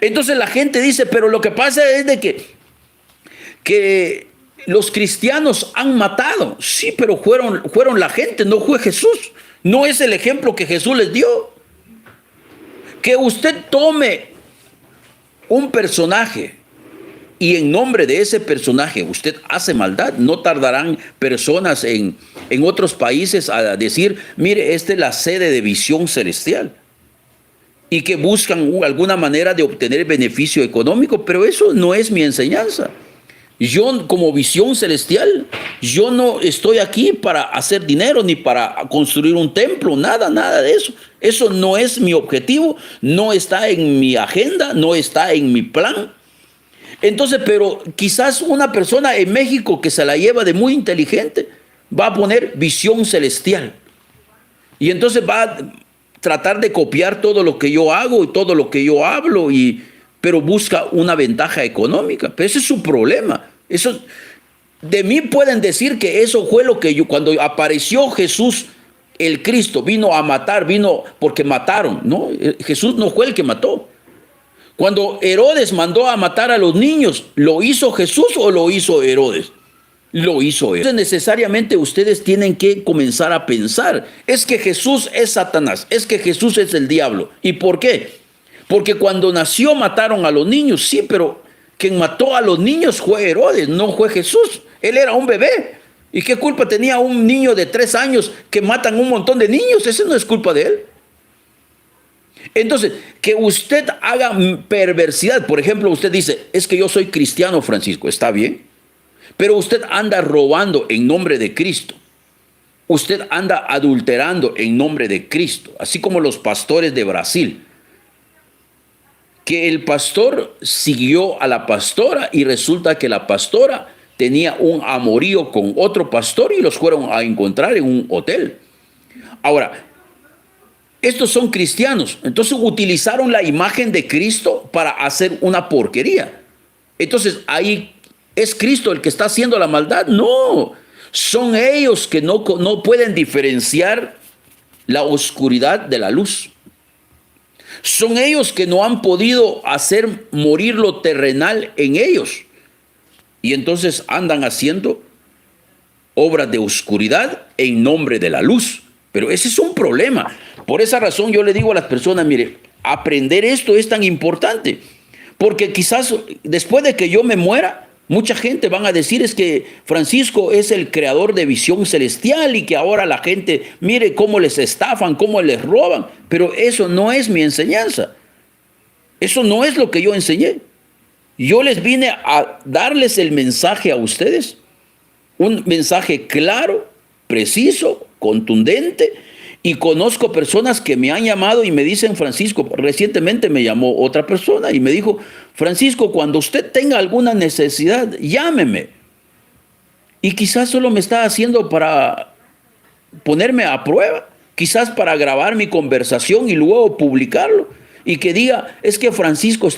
Entonces la gente dice, pero lo que pasa es de que los cristianos han matado. Sí, pero fueron la gente, no fue Jesús. No es el ejemplo que Jesús les dio. Que usted tome un personaje y en nombre de ese personaje usted hace maldad, no tardarán personas en otros países a decir, mire, esta es la sede de Visión Celestial. Y que buscan alguna manera de obtener beneficio económico, pero eso no es mi enseñanza. Yo como Visión Celestial, yo no estoy aquí para hacer dinero ni para construir un templo, nada de eso. Eso no es mi objetivo, no está en mi agenda, no está en mi plan. Entonces, pero quizás una persona en México que se la lleva de muy inteligente va a poner Visión Celestial. Y entonces va a tratar de copiar todo lo que yo hago y todo lo que yo hablo, pero busca una ventaja económica. Pero ese es su problema. Eso, de mí pueden decir que eso fue lo que yo, cuando apareció Jesús, el Cristo, vino a matar, vino porque mataron, ¿no? Jesús no fue el que mató. Cuando Herodes mandó a matar a los niños, ¿lo hizo Jesús o lo hizo Herodes? Lo hizo Herodes. Entonces necesariamente ustedes tienen que comenzar a pensar, es que Jesús es Satanás, es que Jesús es el diablo. ¿Y por qué? Porque cuando nació mataron a los niños, sí, pero quien mató a los niños fue Herodes, no fue Jesús. Él era un bebé. ¿Y qué culpa tenía un niño de 3 años que matan un montón de niños? Esa no es culpa de él. Entonces, que usted haga perversidad, por ejemplo, usted dice, es que yo soy cristiano, Francisco, está bien, pero usted anda robando en nombre de Cristo. Usted anda adulterando en nombre de Cristo, así como los pastores de Brasil, que el pastor siguió a la pastora y resulta que la pastora tenía un amorío con otro pastor y los fueron a encontrar en un hotel. Ahora, estos son cristianos, entonces utilizaron la imagen de Cristo para hacer una porquería. Entonces, ahí ¿es Cristo el que está haciendo la maldad? No, son ellos que no pueden diferenciar la oscuridad de la luz. Son ellos que no han podido hacer morir lo terrenal en ellos. Y entonces andan haciendo obras de oscuridad en nombre de la luz. Pero ese es un problema. Por esa razón yo le digo a las personas, mire, aprender esto es tan importante. Porque quizás después de que yo me muera, mucha gente van a decir es que Francisco es el creador de Visión Celestial y que ahora la gente, mire cómo les estafan, cómo les roban. Pero eso no es mi enseñanza. Eso no es lo que yo enseñé. Yo les vine a darles el mensaje a ustedes, un mensaje claro, preciso, contundente, y conozco personas que me han llamado y me dicen, Francisco, recientemente me llamó otra persona y me dijo, Francisco, cuando usted tenga alguna necesidad, llámeme. Y quizás solo me está haciendo para ponerme a prueba, quizás para grabar mi conversación y luego publicarlo, y que diga, es que Francisco está